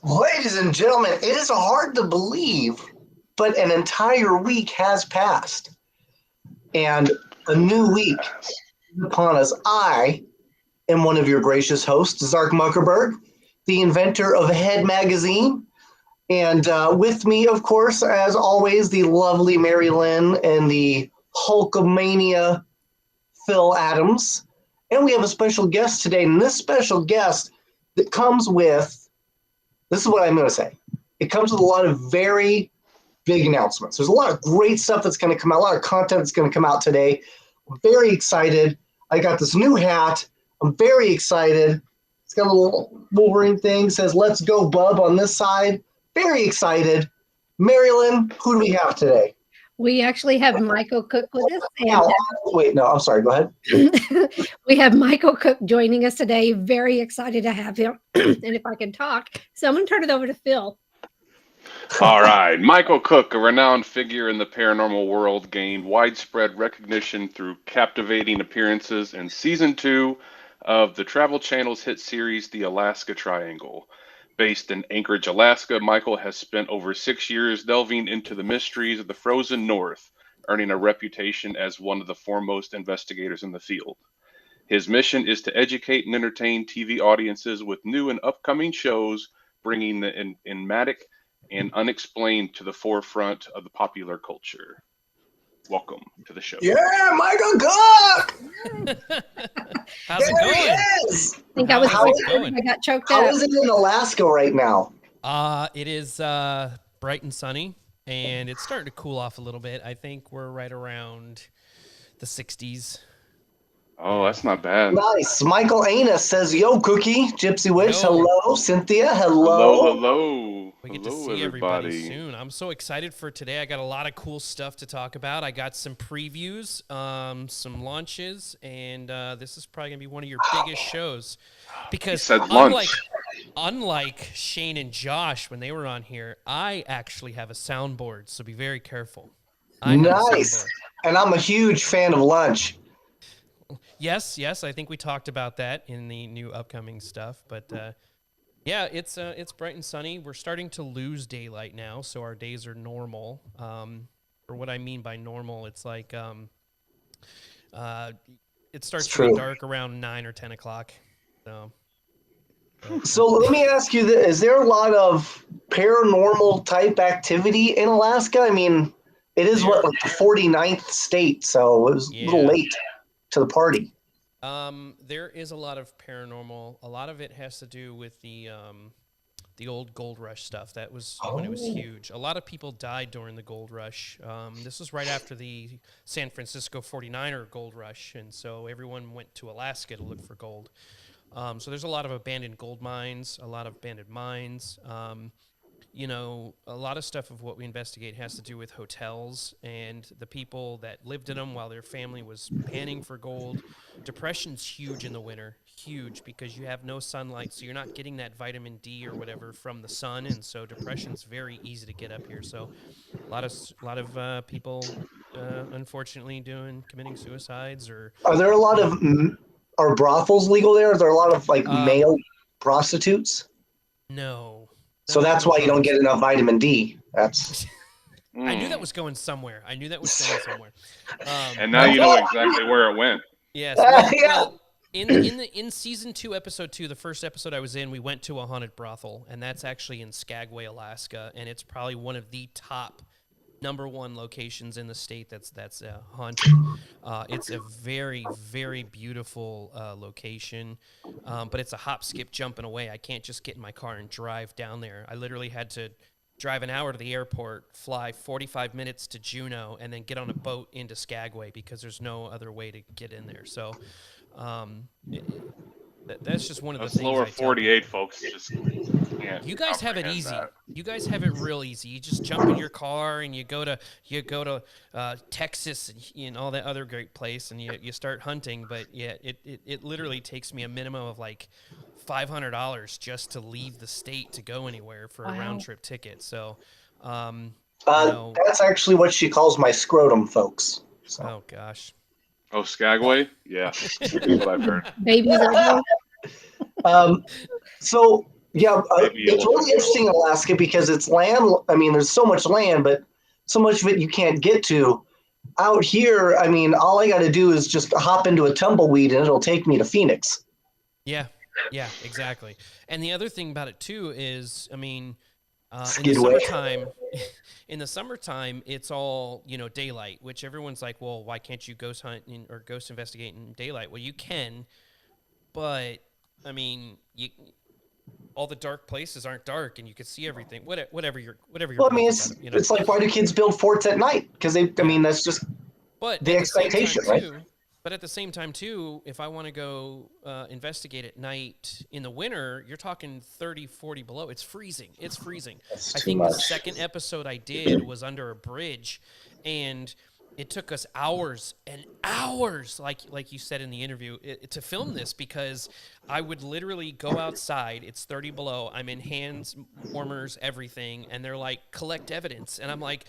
Ladies and gentlemen, it is hard to believe, but an entire week has passed. And a new week is upon us. I am one of your gracious hosts, Zark Muckerberg, the inventor of Head Magazine. And with me, of course, as always, the lovely MaryLynn and the Hulkamania Phil Adams. And we have a special guest today. And this special guest that comes with, this is what I'm going to say. It comes with a lot of very big announcements. There's a lot of great stuff that's going to come out, a lot of content that's going to come out today. I'm very excited. I got this new hat. I'm very excited. It's got a little Wolverine thing. It says, "Let's go, bub," on this side. Very excited. MaryLynn, who do we have today? We actually have Michael Cook with us. Wait, no, I'm sorry. Go ahead. We have Michael Cook joining us today. Very excited to have him. And if I can talk, so I'm going to turn it over to Phil. All right. Michael Cook, a renowned figure in the paranormal world, gained widespread recognition through captivating appearances in season 2 of the Travel Channel's hit series, The Alaska Triangle. Based in Anchorage, Alaska, Michael has spent over 6 years delving into the mysteries of the frozen north, earning a reputation as one of the foremost investigators in the field. His mission is to educate and entertain TV audiences with new and upcoming shows, bringing the enigmatic and unexplained to the forefront of the popular culture. Welcome to the show. Yeah, Michael Cook! How's it going? I think I got choked up. How is it in Alaska right now? It is bright and sunny, and it's starting to cool off a little bit. I think we're right around the 60s. Oh, that's not bad. Nice. Michael Anus says, "Yo, Cookie." Gypsy Witch, Yo. hello. Cynthia, hello. Hello. We get to see everybody soon. I'm so excited for today. I got a lot of cool stuff to talk about. I got some previews, some launches, and this is probably going to be one of your biggest shows. Because unlike Shane and Josh when they were on here, I actually have a soundboard, so be very careful. Nice. And I'm a huge fan of lunch. Yes, I think we talked about that in the new upcoming stuff, but yeah, it's bright and sunny. We're starting to lose daylight now, so our days are normal. Or what I mean by normal, it's like it starts to be dark around 9 or 10 o'clock. So let me ask you this. Is there a lot of paranormal type activity in Alaska? I mean, it is like the 49th state, so it was a little late to the party. There is a lot of paranormal. A lot of it has to do with the old gold rush stuff. That was when it was huge. A lot of people died during the gold rush. This was right after the San Francisco 49er gold rush, and so everyone went to Alaska to look for gold. So there's a lot of abandoned gold mines, a lot of abandoned mines. You know, a lot of stuff of what we investigate has to do with hotels and the people that lived in them while their family was panning for gold. Depression's huge in the winter, huge, because you have no sunlight, so you're not getting that vitamin D or whatever from the sun, and so depression's very easy to get up here. So a lot of people unfortunately committing suicides or. Are there a lot of are brothels legal there? Are there a lot of like Um, male prostitutes? No. So that's No why you don't get brothels. enough vitamin D. That's I knew that was going somewhere. And now you know exactly where it went. Yes. Yeah. Well, in season 2, episode 2, the first episode I was in, we went to a haunted brothel, and that's actually in Skagway, Alaska, and it's probably one of the top #1 locations in the state that's haunted. It's a very, very beautiful location, but it's a hop, skip, jumping away. I can't just get in my car and drive down there. I literally had to drive an hour to the airport, fly 45 minutes to Juneau, and then get on a boat into Skagway because there's no other way to get in there. So that's just one of the Us things. lower I tell 48 people. folks just can't. You guys have it comprehend easy. that. You guys have it real easy. You just jump in your car and you go to Texas and all that other great place, and you start hunting. But yeah, it literally takes me a minimum of like $500 just to leave the state to go anywhere for a round trip ticket. So, that's actually what she calls my scrotum, folks. So. Oh gosh. Oh, Skagway? Yeah, that's what I've heard. Babies are So yeah, Maybe it's you'll- really interesting in Alaska because it's land. I mean, there's so much land, but so much of it you can't get to. Out here, I mean, all I got to do is just hop into a tumbleweed and it'll take me to Phoenix. Yeah, exactly. And the other thing about it too is, I mean, Skidway. in the summertime, it's all daylight. Which everyone's like, well, why can't you ghost hunt or ghost investigate in daylight? Well, you can, but I mean, all the dark places aren't dark, and you can see everything. Whatever you're. Well, I mean, it's like, why do kids build forts at night? Because I mean, that's just the expectation, right? But at the same time, too, if I want to go investigate at night in the winter, you're talking 30, 40 below. It's freezing. That's I too think much. the second episode I did was under a bridge, and it took us hours and hours, like you said in the interview, to film this, because I would literally go outside. It's 30 below. I'm in hands warmers, everything, and they're like, collect evidence. And I'm like,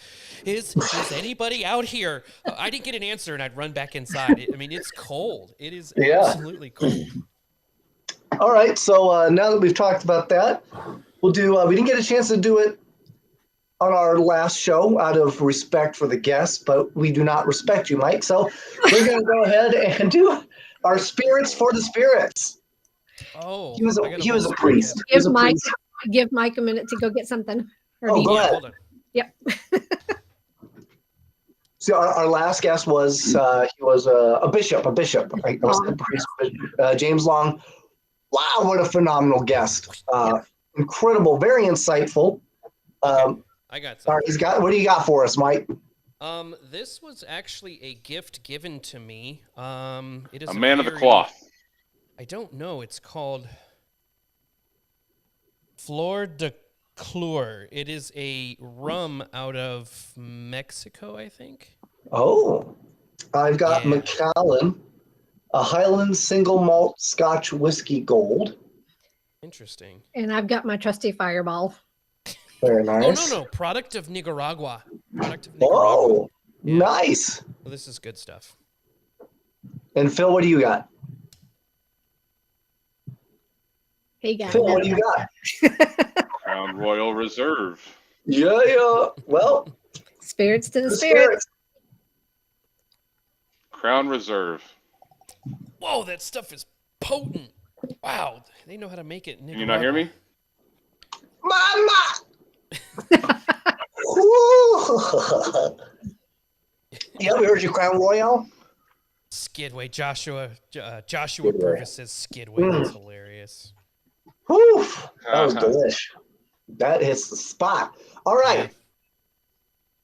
is anybody out here? I didn't get an answer, and I'd run back inside. I mean, it's cold. It is absolutely cold. All right, so now that we've talked about that, we'll do. We didn't get a chance to do it on our last show out of respect for the guests, but we do not respect you, Mike. So we're going to go ahead and do our spirits for the spirits. Oh, he was a priest. Give Mike a minute to go get something. Go ahead. Hold on. Yep. So our last guest was he was a bishop. Right? That was the priest, James Long. Wow, what a phenomenal guest! Incredible, very insightful. I got All something. right, what do you got for us, Mike? This was actually a gift given to me. It is A man of the cloth. I don't know. It's called Flor de Clure. It is a rum out of Mexico, I think. Oh, I've got Macallan, a Highland single malt Scotch whiskey gold. Interesting. And I've got my trusty Fireball. Very nice. Oh, no. Product of Nicaragua. Oh, Yeah. nice. Well, this is good stuff. And Phil, what do you got? Hey, guys. Phil, what do you got? Crown Royal Reserve. Yeah. Well, Spirits to the the spirits. Crown Reserve. Whoa, that stuff is potent. Wow, they know how to make it. In Can you not hear me? Mama! Yeah, we heard you, Crown Royal. Skidway. Joshua Purvis says Skidway. That's hilarious. Whew, that was delish. That hits the spot. All right. Yeah.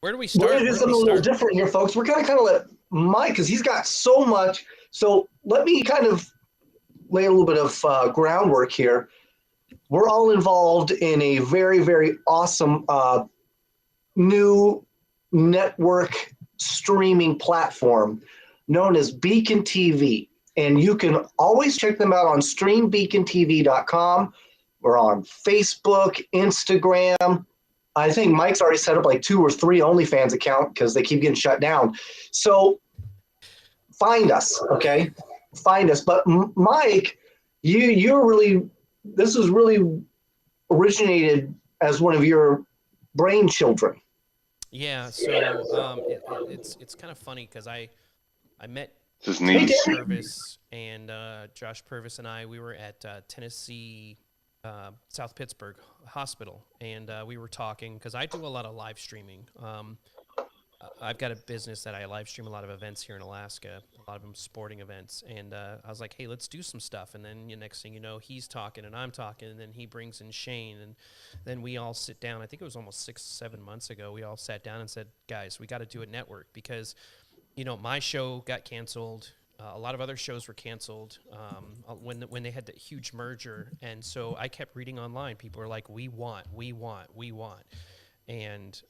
Where do we We're start? going to do something a little different here, folks. We're going to kind of let Mike, because he's got so much. So let me kind of lay a little bit of groundwork here. We're all involved in a very, very awesome new network streaming platform known as Beacon TV. And you can always check them out on streambeacontv.com. We're on Facebook, Instagram. I think Mike's already set up like 2 or 3 OnlyFans account because they keep getting shut down. So find us, okay? Find us. But Mike, you're really, this was really originated as one of your brain children. Yeah, so it's kind of funny because I met His Josh niece. Purvis and Josh Purvis and we were at Tennessee South Pittsburgh Hospital, and we were talking because I do a lot of live streaming. I've got a business that I live stream a lot of events here in Alaska, a lot of them sporting events, and I was like, hey, let's do some stuff. And then next thing you know, he's talking and I'm talking, and then he brings in Shane, and then we all sit down. I think it was almost 6-7 months ago. We all sat down and said, guys, we got to do a network because, you know, my show got canceled. A lot of other shows were canceled when they had that huge merger, and so I kept reading online. People were like, we want. And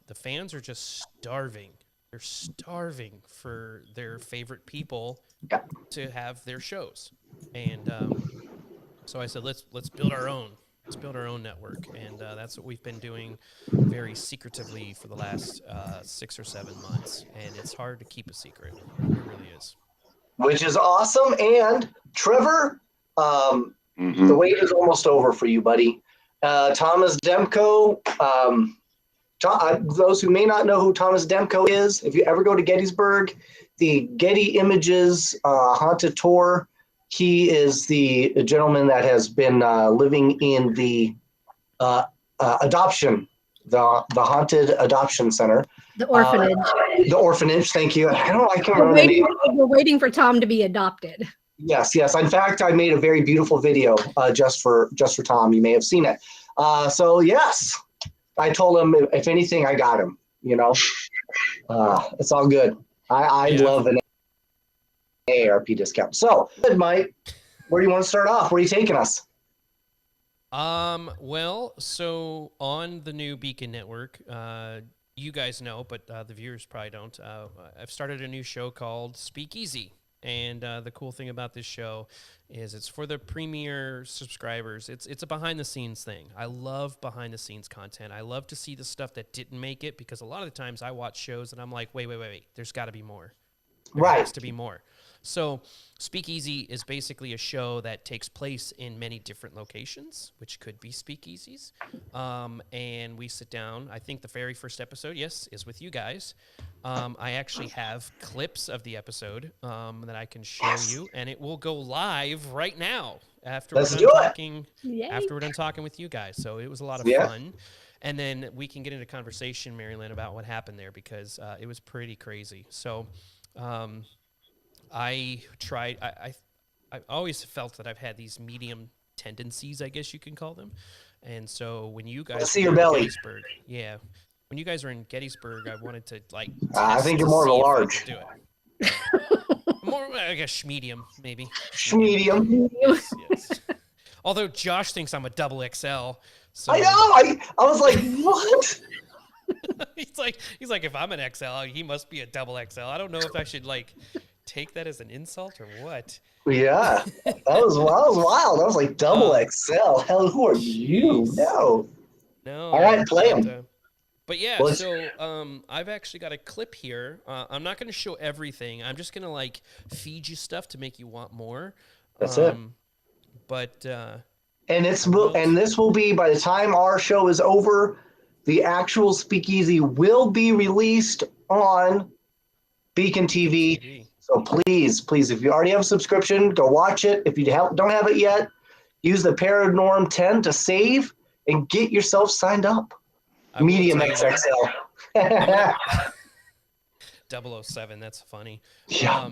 the fans are just starving. They're starving for their favorite people to have their shows. And so I said, let's build our own. Let's build our own network. And that's what we've been doing very secretively for the last 6 or 7 months. And it's hard to keep a secret. It really is. Which is awesome. And Trevor, the wait is almost over for you, buddy. Thomas Demko, those who may not know who Thomas Demko is, if you ever go to Gettysburg, the Getty Images Haunted Tour, he is the gentleman that has been living in the adoption, the Haunted Adoption Center. The orphanage. The orphanage, thank you. I can't remember the name. We're waiting for Tom to be adopted. Yes. In fact, I made a very beautiful video just for Tom. You may have seen it. So yes, I told him if anything, I got him. You know, it's all good. I love an ARP discount. So, Mike, where do you want to start off? Where are you taking us? Well, so on the new Beacon Network, you guys know, but the viewers probably don't. I've started a new show called Speakeasy. And the cool thing about this show is it's for the premier subscribers. It's a behind-the-scenes thing. I love behind-the-scenes content. I love to see the stuff that didn't make it because a lot of the times I watch shows and I'm like, wait. There's got to be more. There has to be more. So Speakeasy is basically a show that takes place in many different locations, which could be speakeasies. And we sit down. I think the very first episode, yes, is with you guys. I actually have clips of the episode that I can show you, and it will go live right now after we're done talking with you guys. So it was a lot of fun. And then we can get into conversation, MaryLynn, about what happened there because it was pretty crazy. So I always felt that I've had these medium tendencies, I guess you can call them. And so when you guys see your belly. Gettysburg, when you guys were in Gettysburg, I wanted to I think you're more of a large. Do it. More, I guess, medium, maybe. Medium. Yes. Although Josh thinks I'm a double XL. So I know. I was like, what? he's like, if I'm an XL, he must be a double XL. I don't know if I should take that as an insult or what. Yeah, that was wild. I was like, double XL. Hell, who are you? No. All right, play him. But yeah, so I've actually got a clip here. I'm not going to show everything. I'm just going to feed you stuff to make you want more. That's it. But and this will be, by the time our show is over, the actual Speakeasy will be released on Beacon TV. So please, if you already have a subscription, go watch it. If you don't have it yet, use the Paranorm 10 to save and get yourself signed up. Medium XXL. 007, that's funny. Yeah.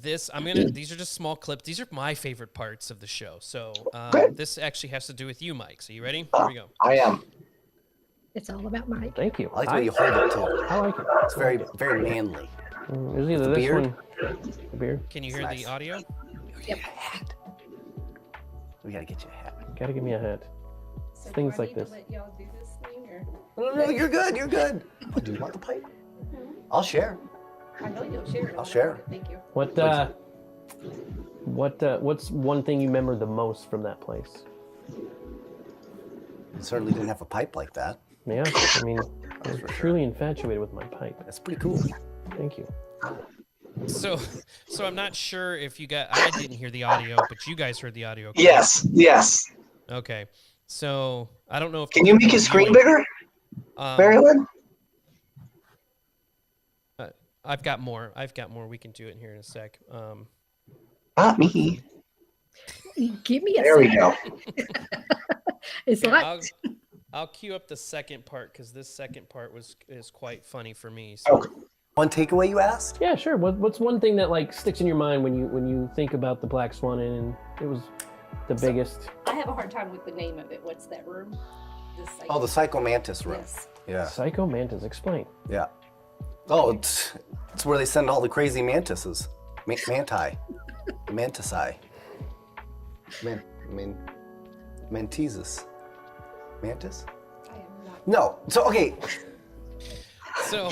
These are just small clips. These are my favorite parts of the show. So this actually has to do with you, Mike. So you ready? Here we go. I am. It's all about Mike. Thank you. I like the way you hold it too. I like it. It's very, very manly. There's either this beard? one. The beard. Can you hear the audio? Yep. Hat. We gotta get you a hat. Gotta give me a hat. So Things do I like need this. to let y'all do this thing, No, or? you're good. You're good. Oh, do you want the pipe? I'll share. I know you'll share it. I'll share. Thank you. What's one thing you remember the most from that place? certainly didn't have a pipe like that. Yeah, I mean, I'm truly infatuated with my pipe. That's pretty cool. Thank you. So I'm not sure if I didn't hear the audio, but you guys heard the audio. Correct? Yes. Okay. So I don't know if Can you make his screen bigger, MaryLynn? I've got more. We can do it in here in a sec. Not me. Give me a There we go. It's Here, like I'll cue up the second part because this second part is quite funny for me. So. Okay. One takeaway you asked? Yeah, sure. What's one thing that like sticks in your mind when you think about the Black Swan Inn and it was the biggest? I have a hard time with the name of it. What's that room? Oh, the Psychomantis room. Yes. Yeah. Psycho Mantis. Explain. Yeah. Oh, it's where they send all the crazy mantises. Manti. Mantici. Mantises. Mantis? I am not. No. So, okay. So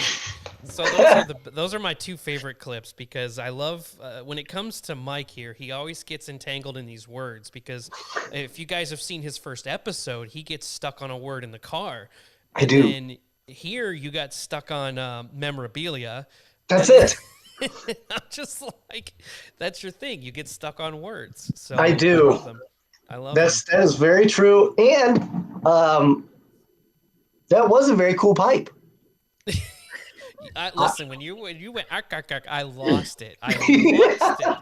those are my two favorite clips because I love when it comes to Mike here, he always gets entangled in these words because if you guys have seen his first episode, he gets stuck on a word in the car. I do. And here you got stuck on memorabilia. That's it. I'm just like, that's your thing. You get stuck on words. So I do. I love That is very true. And that was a very cool pipe. Listen, when you went, I lost it. I lost it.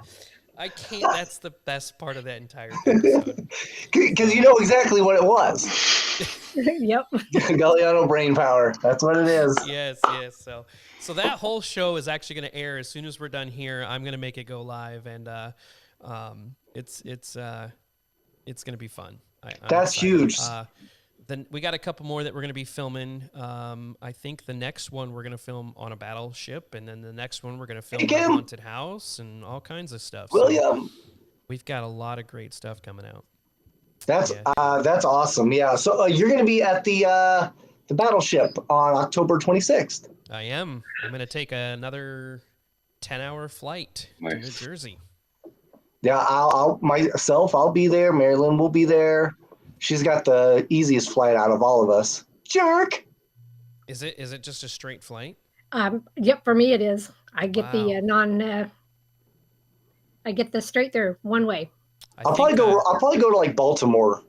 I can't. That's the best part of that entire episode. Because you know exactly what it was. yep. Galliano brain power. That's what it is. Yes. So that whole show is actually going to air as soon as we're done here. I'm going to make it go live, and it's going to be fun. I'm That's excited. huge. Then we got a couple more that we're going to be filming. I think the next one we're going to film on a battleship, and then the next one we're going to film in a haunted house and all kinds of stuff. William. So we've got a lot of great stuff coming out. That's awesome. Yeah. So you're going to be at the battleship on October 26th. I am. I'm going to take another 10-hour flight to New Jersey. Yeah, I'll be there. MaryLynn will be there. She's got the easiest flight out of all of us. Jerk. Is it just a straight flight? Yep, for me it is. I get the I get the straight through one way. I'll probably go to like Baltimore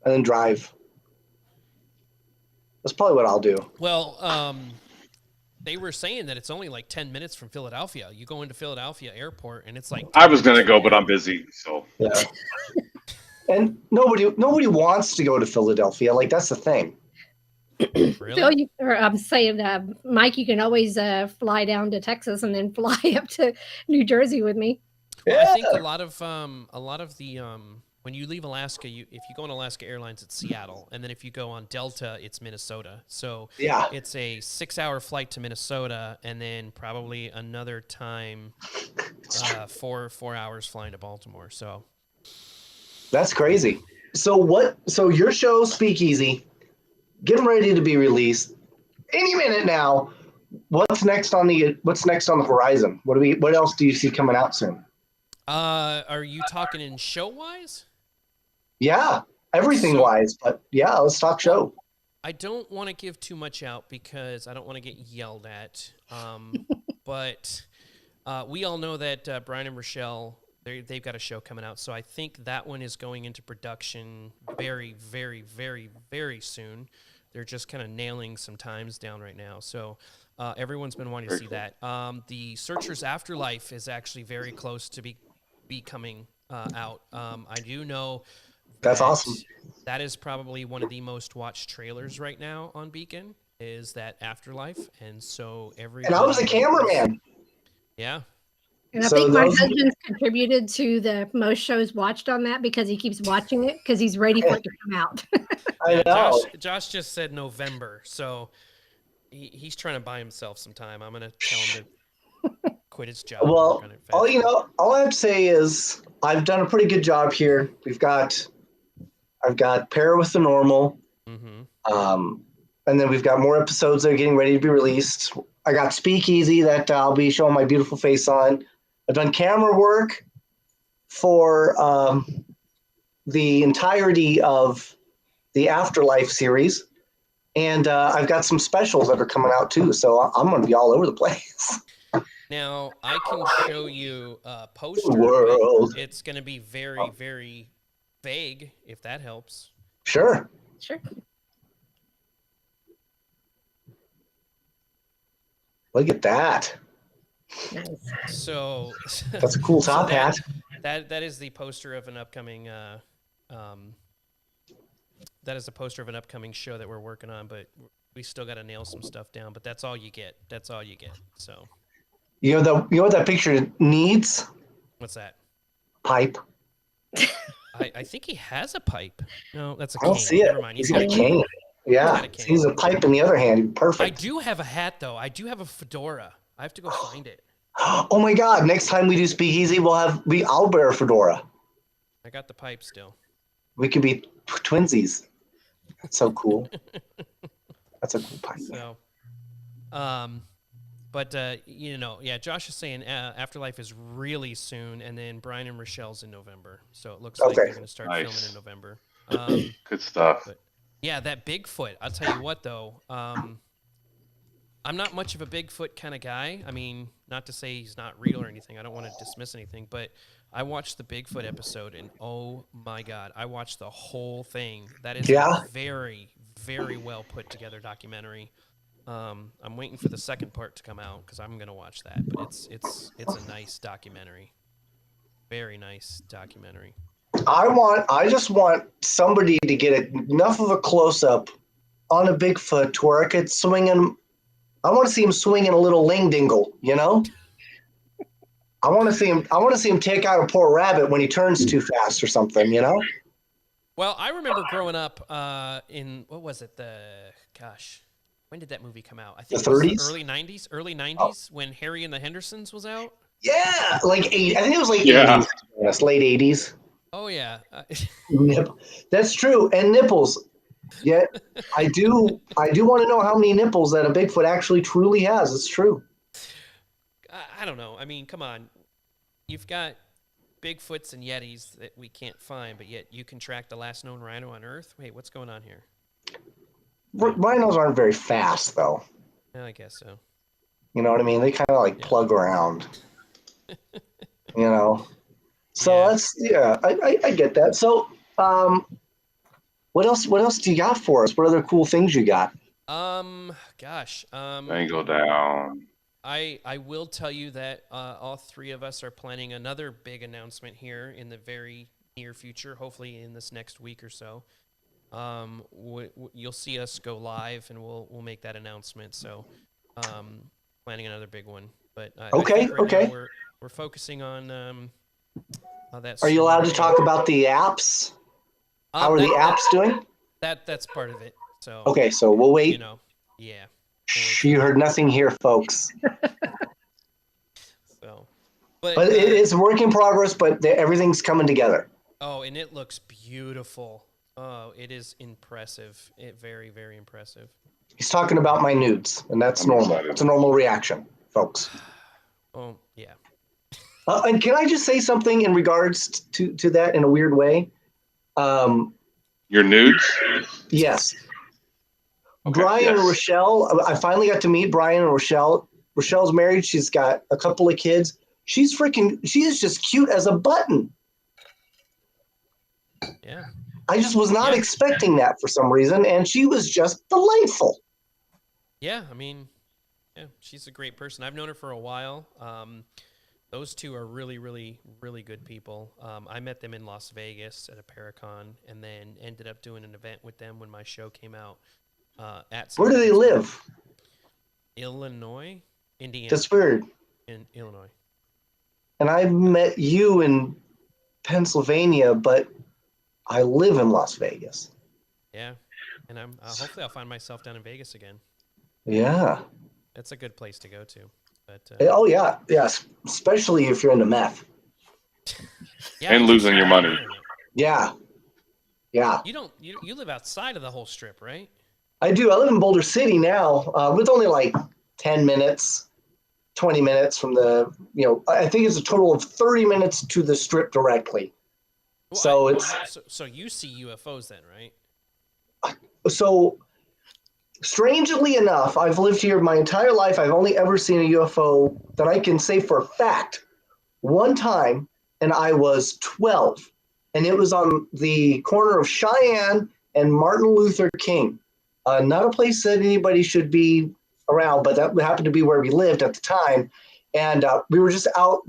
and then drive. That's probably what I'll do. Well, they were saying that it's only like 10 minutes from Philadelphia. You go into Philadelphia airport and it's like I was gonna go, but I'm busy. So yeah. And nobody wants to go to Philadelphia. Like that's the thing. Really? Phil, I'm saying, Mike, you can always fly down to Texas and then fly up to New Jersey with me. Well, I think a lot of the when you leave Alaska, if you go on Alaska Airlines, it's Seattle, and then if you go on Delta, it's Minnesota. So yeah, it's a 6-hour flight to Minnesota, and then probably another time 4 hours flying to Baltimore. So that's crazy. So your show, Speakeasy, getting ready to be released any minute now. What's next on the horizon? What else do you see coming out soon? Are you talking in show wise? Yeah, everything wise, but yeah, let's talk show. I don't want to give too much out because I don't want to get yelled at. But we all know that Brian and Rochelle, they've got a show coming out. So I think that one is going into production very, very, very, very soon. They're just kind of nailing some times down right now. So everyone's been wanting to see that. The Searchers Afterlife is actually very close to be coming out. I do know that's awesome. That is probably one of the most watched trailers right now on Beacon is that Afterlife. And so and I was a cameraman. Yeah. And I think my husband's contributed to the most shows watched on that because he keeps watching it because he's ready for it to come out. I know. Josh just said November, so he's trying to buy himself some time. I'm gonna tell him to quit his job. Well, all I have to say is I've done a pretty good job here. I've got Pair with the Normal, and then we've got more episodes that are getting ready to be released. I got Speakeasy that I'll be showing my beautiful face on. I've done camera work for the entirety of the Afterlife series. And I've got some specials that are coming out too. So I'm going to be all over the place. Now, I can show you a poster, World. but it's going to be very, very vague, if that helps. Sure. Sure. Look at that. Nice. So That's a cool top hat. That is the poster of an upcoming that is a poster of an upcoming show that we're working on, but we still got to nail some stuff down. But that's all you get. That's all you get. So You know what that picture needs? what's that? Pipe. I think he has a pipe. No, that's a I don't cane. see it. Never mind. He's got a cane. Yeah. got a cane. He's a pipe in the other hand. Perfect. I do have a hat though. I do have a fedora. I have to go find it. Oh my God! Next time we do Speakeasy, I'll wear a fedora. I got the pipe still. We could be twinsies. That's so cool. That's a cool pipe. So, but yeah, Josh is saying Afterlife is really soon, and then Brian and Rochelle's in November. So it looks like they're going to start Nice. filming in November. Good stuff. But yeah, that Bigfoot. I'll tell you what though. I'm not much of a Bigfoot kind of guy. I mean, not to say he's not real or anything. I don't want to dismiss anything, but I watched the Bigfoot episode, and oh my God, I watched the whole thing. That is a very, very well put together documentary. I'm waiting for the second part to come out because I'm gonna watch that. But it's a nice documentary, very nice documentary. I just want somebody to get enough of a close up on a Bigfoot to where I could swing him. I want to see him swinging a little ling dingle, you know? I want to see him take out a poor rabbit when he turns too fast or something, you know? Well, I remember growing up in what was it? When did that movie come out? I think The it was 30s? the early 90s when Harry and the Hendersons was out. Yeah, like I think it was like Yeah. 80s, yes, late 80s. Oh yeah. That's true, and nipples. Yeah, I do want to know how many nipples that a Bigfoot actually truly has. It's true. I don't know. I mean, come on. You've got Bigfoots and Yetis that we can't find, but yet you can track the last known rhino on Earth. Wait, what's going on here? Rhinos aren't very fast, though. Yeah, I guess so. You know what I mean? They kind of like plug around. You know. So I get that. So, what else do you got for us? What other cool things you got? Gosh. Angle down. I will tell you that all three of us are planning another big announcement here in the very near future, hopefully in this next week or so. You'll see us go live, and we'll make that announcement. So, planning another big one. But I think right now we're focusing on that. Are you allowed to talk about the apps? How are the apps doing? That's part of it. So okay, so we'll wait. You know, yeah. Shh, you heard nothing here, folks. So, but it is a work in progress. But everything's coming together. Oh, and it looks beautiful. Oh, it is impressive. Very, very impressive. He's talking about my nudes, and that's normal. It's a normal reaction, folks. Oh, yeah. And can I just say something in regards to that in a weird way? Your nudes? Yes. Okay, Brian and yes. Rochelle, I finally got to meet Brian and Rochelle. Rochelle's married. She's got a couple of kids. She is just cute as a button. Yeah. I just was not expecting that for some reason, and she was just delightful. Yeah, I mean, yeah, she's a great person. I've known her for a while. Those two are really, really, really good people. I met them in Las Vegas at a Paracon, and then ended up doing an event with them when my show came out. Where do they live? Illinois, Indiana. That's weird. In Illinois. And I met you in Pennsylvania, but I live in Las Vegas. Yeah, and I'm hopefully I'll find myself down in Vegas again. Yeah. That's a good place to go to. But oh yeah, yes, especially if you're into meth. yeah, And losing your money. Yeah. Yeah. You live outside of the whole strip, right? I do. I live in Boulder City now, with only like 10 minutes, 20 minutes from the, I think it's a total of 30 minutes to the strip directly. Well, So it's so you see UFOs then, right? So strangely enough, I've lived here my entire life. I've only ever seen a UFO that I can say for a fact one time, and I was 12. And it was on the corner of Cheyenne and Martin Luther King. Not a place that anybody should be around, but that happened to be where we lived at the time. And we were just out.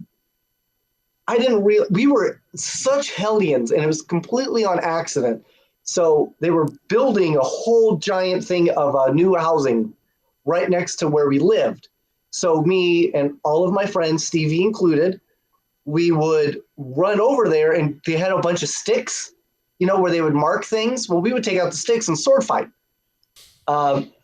We were such hellions, and it was completely on accident. So they were building a whole giant thing of new housing right next to where we lived. So me and all of my friends, Stevie included, we would run over there, and they had a bunch of sticks, where they would mark things. Well, we would take out the sticks and sword fight.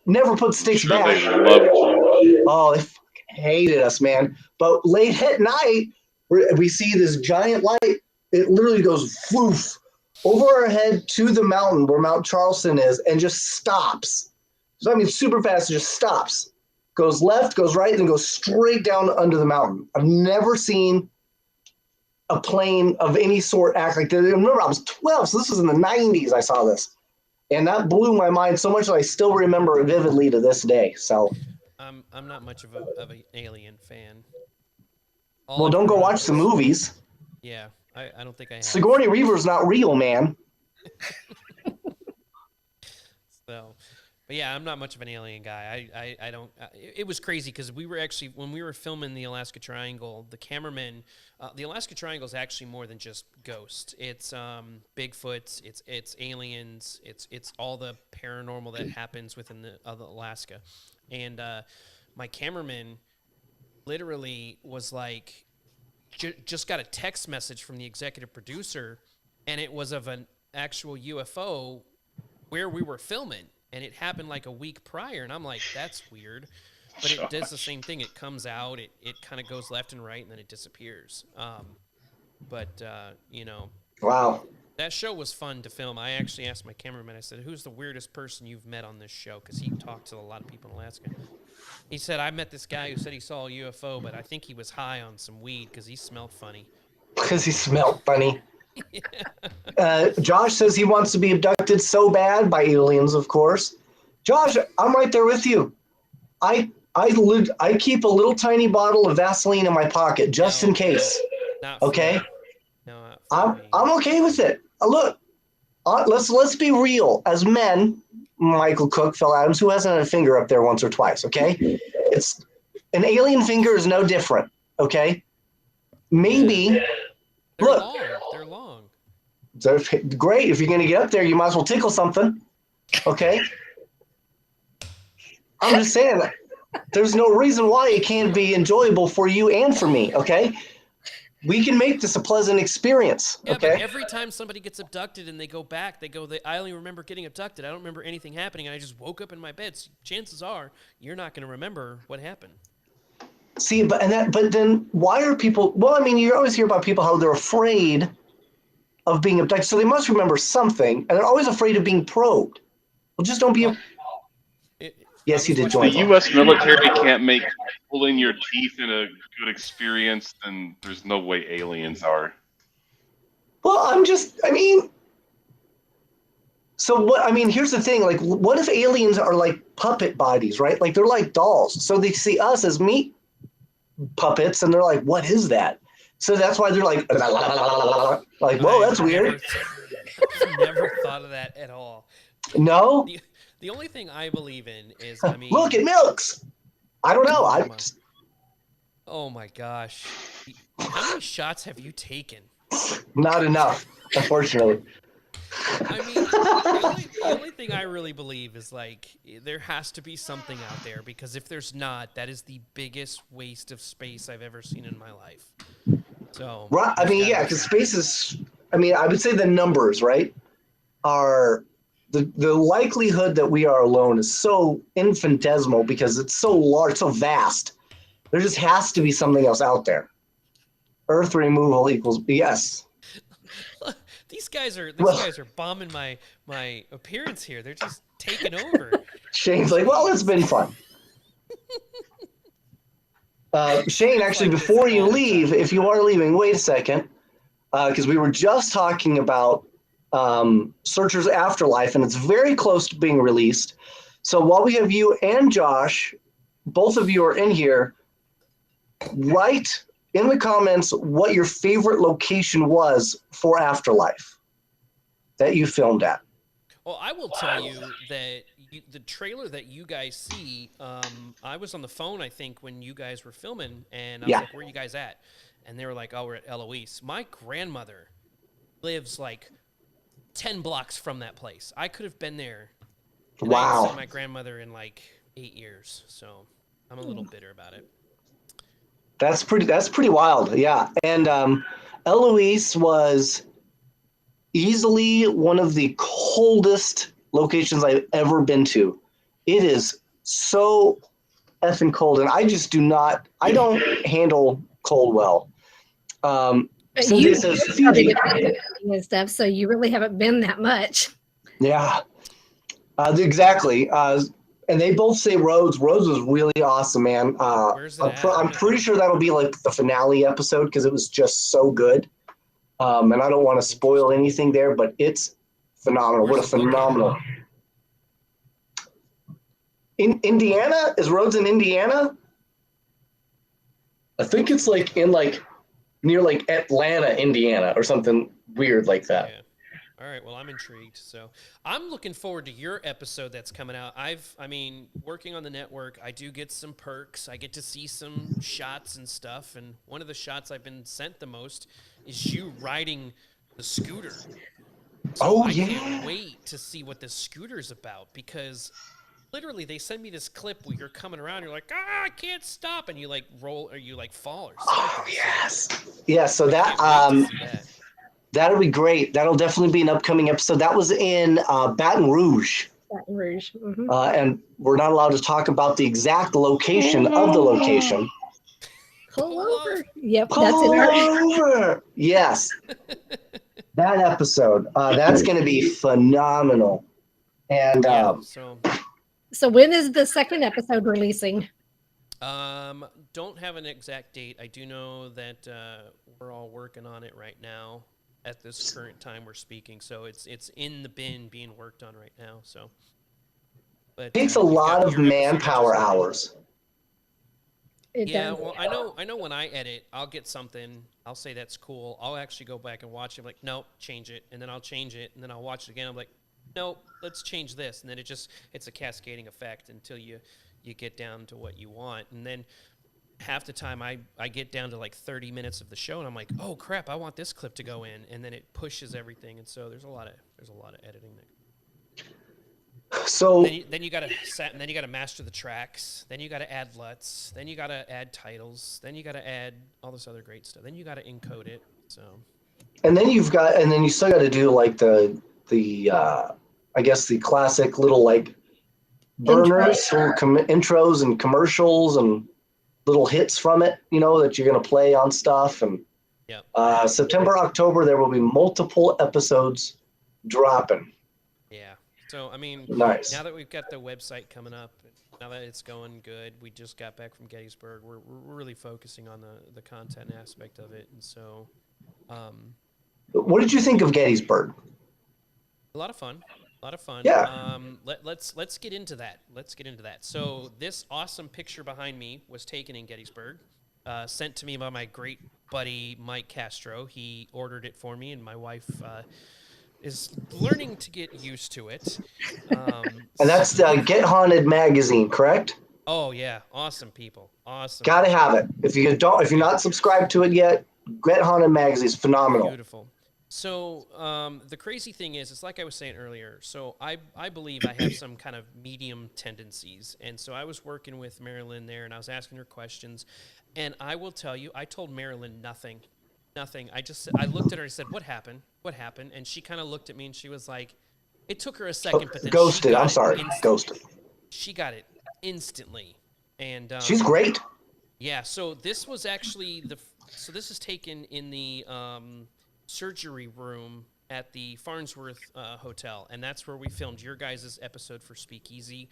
Never put sticks back. They loved you. Oh, they fucking hated us, man. But late at night, we see this giant light. It literally goes woof over our head to the mountain where Mount Charleston is, and just stops. So I mean, super fast, it just stops. Goes left, goes right, then goes straight down under the mountain. I've never seen a plane of any sort act like that. Remember, I was 12, so this was in the 90s I saw this. And that blew my mind so much that I still remember it vividly to this day. So I'm not much of an Alien fan. well, don't go watch the movies. Yeah, I don't think I have. Sigourney Weaver's not real, man. So, but yeah, I'm not much of an Alien guy. I don't. It was crazy because we were actually, when we were filming the Alaska Triangle, the cameraman, the Alaska Triangle is actually more than just ghosts. It's Bigfoots, it's aliens, it's all the paranormal that happens within the Alaska, and my cameraman literally was like, just got a text message from the executive producer, and it was of an actual UFO where we were filming. And it happened like a week prior, and I'm like, that's weird. But it does the same thing. It comes out, it kind of goes left and right, and then it disappears. Wow. That show was fun to film. I actually asked my cameraman, I said, who's the weirdest person you've met on this show? Because he talked to a lot of people in Alaska. He said, I met this guy who said he saw a UFO, but I think he was high on some weed because he smelled funny. Because he smelled funny. Josh says he wants to be abducted so bad by aliens, of course. Josh, I'm right there with you. I keep a little tiny bottle of Vaseline in my pocket just in case. Okay? I'm okay with it. Look, let's be real. As men, Michael Cook, Phil Adams, who hasn't had a finger up there once or twice, okay? It's an alien finger is no different, okay? Maybe. They're Look, long. They're long. So great. If you're going to get up there, you might as well tickle something. Okay? I'm just saying, there's no reason why it can't be enjoyable for you and for me. Okay? We can make this a pleasant experience. Yeah, okay? but every time somebody gets abducted and they go back, I only remember getting abducted. I don't remember anything happening, and I just woke up in my bed. So chances are you're not going to remember what happened. See, but then why are people? Well, I mean, you always hear about people how they're afraid of being abducted, so they must remember something, and they're always afraid of being probed. Well, just don't be. Yes, you did join. The U.S. military can't make pulling your teeth in a good experience, then there's no way aliens are. Well, so what? I mean, here's the thing. Like, what if aliens are like puppet bodies, right? Like they're like dolls, so they see us as meat puppets, and they're like, "What is that?" So that's why they're like, "Whoa, that's weird." I've never thought of that at all. No. The only thing I believe in is, I mean, look, it milks. I don't know. Oh my gosh, how many shots have you taken? Not enough, unfortunately. I mean, the only thing I really believe is like there has to be something out there, because if there's not, that is the biggest waste of space I've ever seen in my life. So right, I mean, yeah, because space is. I mean, I would say the numbers, right, are the likelihood that we are alone is so infinitesimal because it's so large, so vast. There just has to be something else out there. Earth removal equals yes. These guys are bombing my appearance here. They're just taking over. Shane's like, well, it's been fun. Shane, actually, before you leave, if you are leaving, wait a second, because we were just talking about Searchers Afterlife, and it's very close to being released. So while we have you and Josh, both of you are in here, write in the comments what your favorite location was for Afterlife that you filmed at. Well, I will tell you that the trailer that you guys see, I was on the phone, I think, when you guys were filming, and I was Yeah. like, where are you guys at? And they were like, oh, we're at Eloise. My grandmother lives like 10 blocks from that place. I could have been there. And I haven't Wow. seen my grandmother in like 8 years, so I'm a little bitter about it. That's pretty wild. Yeah. And Eloise was easily one of the coldest locations I've ever been to. It is so effing cold, and I don't handle cold well. But Cynthia you says started Fiji. and stuff, so you really haven't been that much. Yeah, exactly. And they both say Rhodes. Rhodes was really awesome, man. Where's it at? I'm pretty sure that'll be like the finale episode because it was just so good. And I don't want to spoil anything there, but it's phenomenal. Where's What a it located? phenomenal. In Indiana? Is Rhodes in Indiana? I think it's like in like near like Atlanta, Indiana, or something weird like that. Yeah. All right. Well, I'm intrigued. So I'm looking forward to your episode that's coming out. Working on the network, I do get some perks. I get to see some shots and stuff. And one of the shots I've been sent the most is you riding the scooter. So I can't wait to see what this scooter's about, because literally they send me this clip where you're coming around, you're like, I can't stop, and you like roll or you like fall or something. Oh yes. Yeah, so I can't wait to see that. that'll be great. That'll definitely be an upcoming episode. That was in Baton Rouge. Baton Rouge. Mm-hmm. And we're not allowed to talk about the exact location of the location. Pull over. Yep, Pull that's in our. over. Yes. That episode. That's going to be phenomenal. And Yeah, So when is the second episode releasing? don't have an exact date. I do know that we're all working on it right now at this current time we're speaking. So it's in the bin being worked on right now. So, but it takes a you've lot got of your episode manpower just- hours. It Yeah, does. well, I know when I edit, I'll get something, I'll say that's cool. I'll actually go back and watch it. I'm like, nope, change it, and then I'll change it, and then I'll watch it again. I'm like, nope, let's change this, and then it's a cascading effect until you get down to what you want, and then half the time I get down to like 30 minutes of the show, and I'm like, oh crap, I want this clip to go in, and then it pushes everything, and so there's a lot of editing there. So Then you gotta set, and then you gotta master the tracks. Then you gotta add LUTs. Then you gotta add titles. Then you gotta add all this other great stuff. Then you gotta encode it. So. and then you still got to do like the I guess the classic little like burners, little intros and commercials and little hits from it, that you're going to play on stuff. And September, October, there will be multiple episodes dropping. Yeah. So, Nice. Now that we've got the website coming up, now that it's going good, we just got back from Gettysburg. We're really focusing on the content aspect of it. And so, what did you think of Gettysburg? a lot of fun. Yeah. Let's get into that. So this awesome picture behind me was taken in Gettysburg, sent to me by my great buddy Mike Castro. He ordered it for me, and my wife is learning to get used to it. And that's the Get Haunted magazine, correct? Oh yeah, awesome people, awesome. Gotta have it. If you're not subscribed to it yet, Get Haunted magazine is phenomenal. Beautiful. So the crazy thing is, it's like I was saying earlier. So I believe I have some kind of medium tendencies, and so I was working with MaryLynn there, and I was asking her questions, and I will tell you, I told MaryLynn nothing. I looked at her and said, "What happened? What happened?" And she kind of looked at me, and she was like, "It took her a second, but then Ghosted. I'm sorry, ghosted. She got it instantly, and she's great. Yeah. So this was actually this is taken in the surgery room at the Farnsworth Hotel, and that's where we filmed your guys' episode for Speakeasy.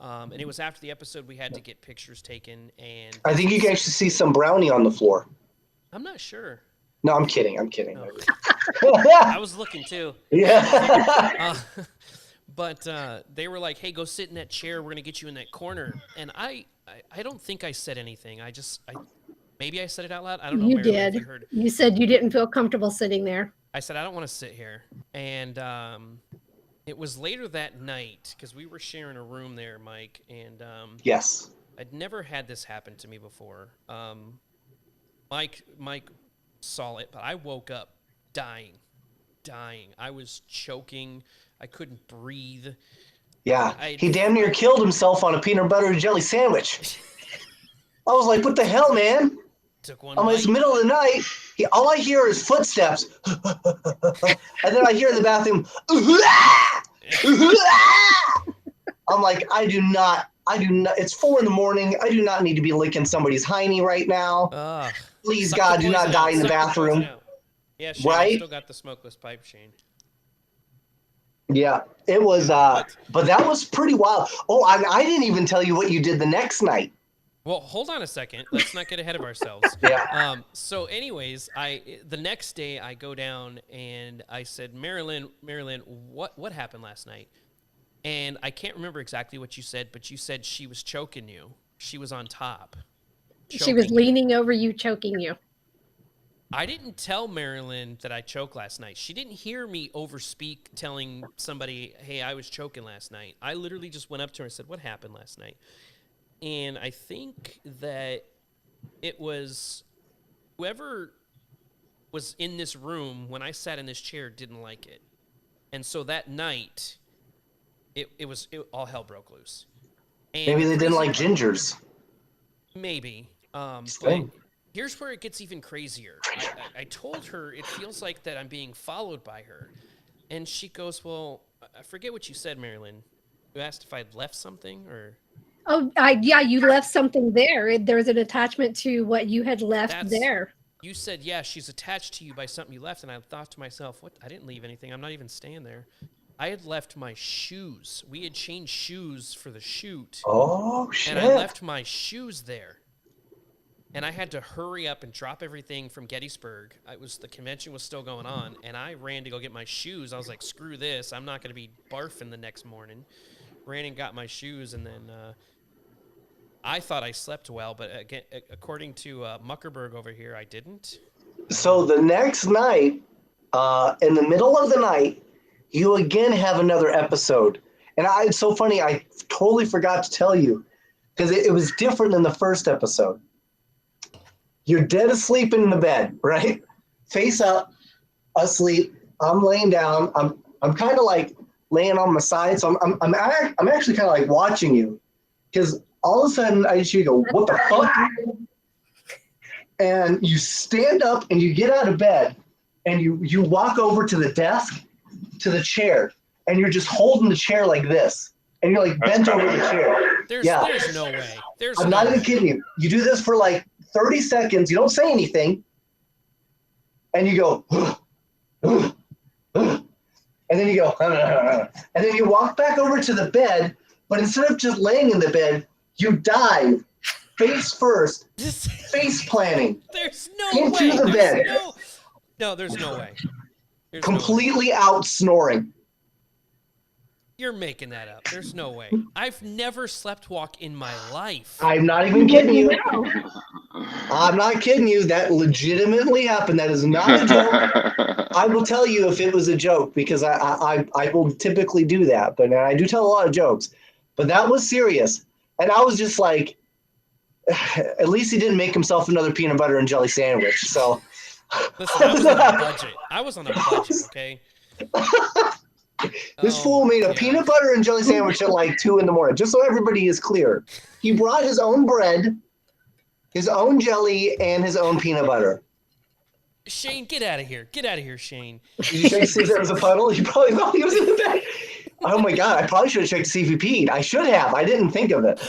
And it was after the episode we had to get pictures taken, and I think you can actually see some brownie on the floor. I'm not sure. No, I'm kidding. Oh. I was looking too. Yeah. But they were like, "Hey, go sit in that chair. We're gonna get you in that corner." And I don't think I said anything. Maybe I said it out loud. I don't know. You Marilyn, if did. you heard. You said you didn't feel comfortable sitting there. I said I don't want to sit here, and it was later that night because we were sharing a room there, Mike, and Yes. I'd never had this happen to me before. Mike saw it, but I woke up dying. I was choking. I couldn't breathe. Yeah. He damn near killed himself on a peanut butter and jelly sandwich. I was like, what the hell, man? Took one I'm like, it's bite. the middle of the night. All I hear is footsteps. And then I hear in the bathroom, I'm like, I do not, it's 4 a.m. I do not need to be licking somebody's hiney right now. Please, Suck God, the do not poison die out, in the suck the poison bathroom. out. Yeah, Shane, I Right? still got the smokeless pipe, Shane. Yeah, it was, but that was pretty wild. Oh, I didn't even tell you what you did the next night. Well, hold on a second. Let's not get ahead of ourselves. Yeah. So, anyways, the next day I go down and I said, MaryLynn, what happened last night? And I can't remember exactly what you said, but you said she was choking you. She was on top. She was choking you. leaning over you, choking you. I didn't tell MaryLynn that I choked last night. She didn't hear me overspeak telling somebody, hey, I was choking last night. I literally just went up to her and said, what happened last night? And I think that it was whoever was in this room when I sat in this chair didn't like it. And so that night, it all hell broke loose. And Maybe they didn't crazy like part- gingers. Maybe. But Same. here's where it gets even crazier. I told her it feels like that I'm being followed by her. And she goes, well, I forget what you said, MaryLynn. You asked if I'd left something or... Oh, yeah, you left something there. There was an attachment to what you had left there. You said, yeah, she's attached to you by something you left. And I thought to myself, what? I didn't leave anything. I'm not even staying there. I had left my shoes. We had changed shoes for the shoot. Oh, shit. And I left my shoes there. And I had to hurry up and drop everything from Gettysburg. The convention was still going on. And I ran to go get my shoes. I was like, screw this. I'm not going to be barfing the next morning. Ran and got my shoes. And then I thought I slept well. But again, according to Muckerberg over here, I didn't. So the next night, in the middle of the night, you again have another episode. And it's so funny, I totally forgot to tell you, because it was different than the first episode. You're dead asleep in the bed, right? Face up, asleep. I'm laying down. I'm kind of like laying on my side, so I'm actually kind of like watching you, because all of a sudden I just hear you go, what the fuck? And you stand up and you get out of bed and you walk over to the desk, to the chair, and you're just holding the chair like this, and you're like bent over the chair. There's no way. I'm not even kidding you. You do this for like 30 seconds. You don't say anything, and you go, and then you go, and then you walk back over to the bed, but instead of just laying in the bed, you dive face first, face planting. There's no into way. the bed. No, there's no way. There's Completely out snoring. You're making that up. There's no way. I've never slept walk in my life. I'm not even kidding you. I'm not kidding you. That legitimately happened. That is not a joke. I will tell you if it was a joke, because I will typically do that, but I do tell a lot of jokes. But that was serious. And I was just like, at least he didn't make himself another peanut butter and jelly sandwich. So listen, I was on a budget. I was on a budget, okay? This fool made a peanut butter and jelly sandwich at like 2 a.m. Just so everybody is clear. He brought his own bread, his own jelly, and his own peanut butter. Shane, get out of here. Get out of here, Shane. Did you check to see if there was a puddle? You probably thought he was in the bed. Oh my God, I probably should have checked to see if he peed. I should have. I didn't think of it.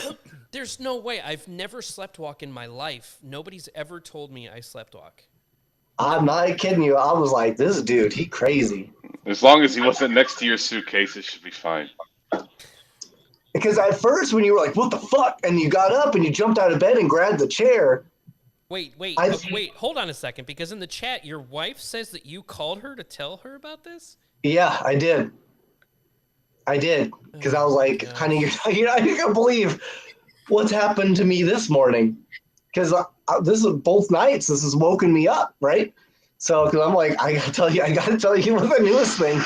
There's no way. I've never slept walk in my life. Nobody's ever told me I slept walk. I'm not kidding you. I was like, this dude, he crazy. As long as he wasn't next to your suitcase, it should be fine. Because at first when you were like, what the fuck? And you got up and you jumped out of bed and grabbed the chair, Wait, I- wait. Hold on a second, because in the chat, your wife says that you called her to tell her about this. Yeah, I did. Because I was Oh my like, honey, gosh. you can't believe what's happened to me this morning. Because this is both nights. This has woken me up, right? So, because I'm like, I gotta tell you what the newest thing.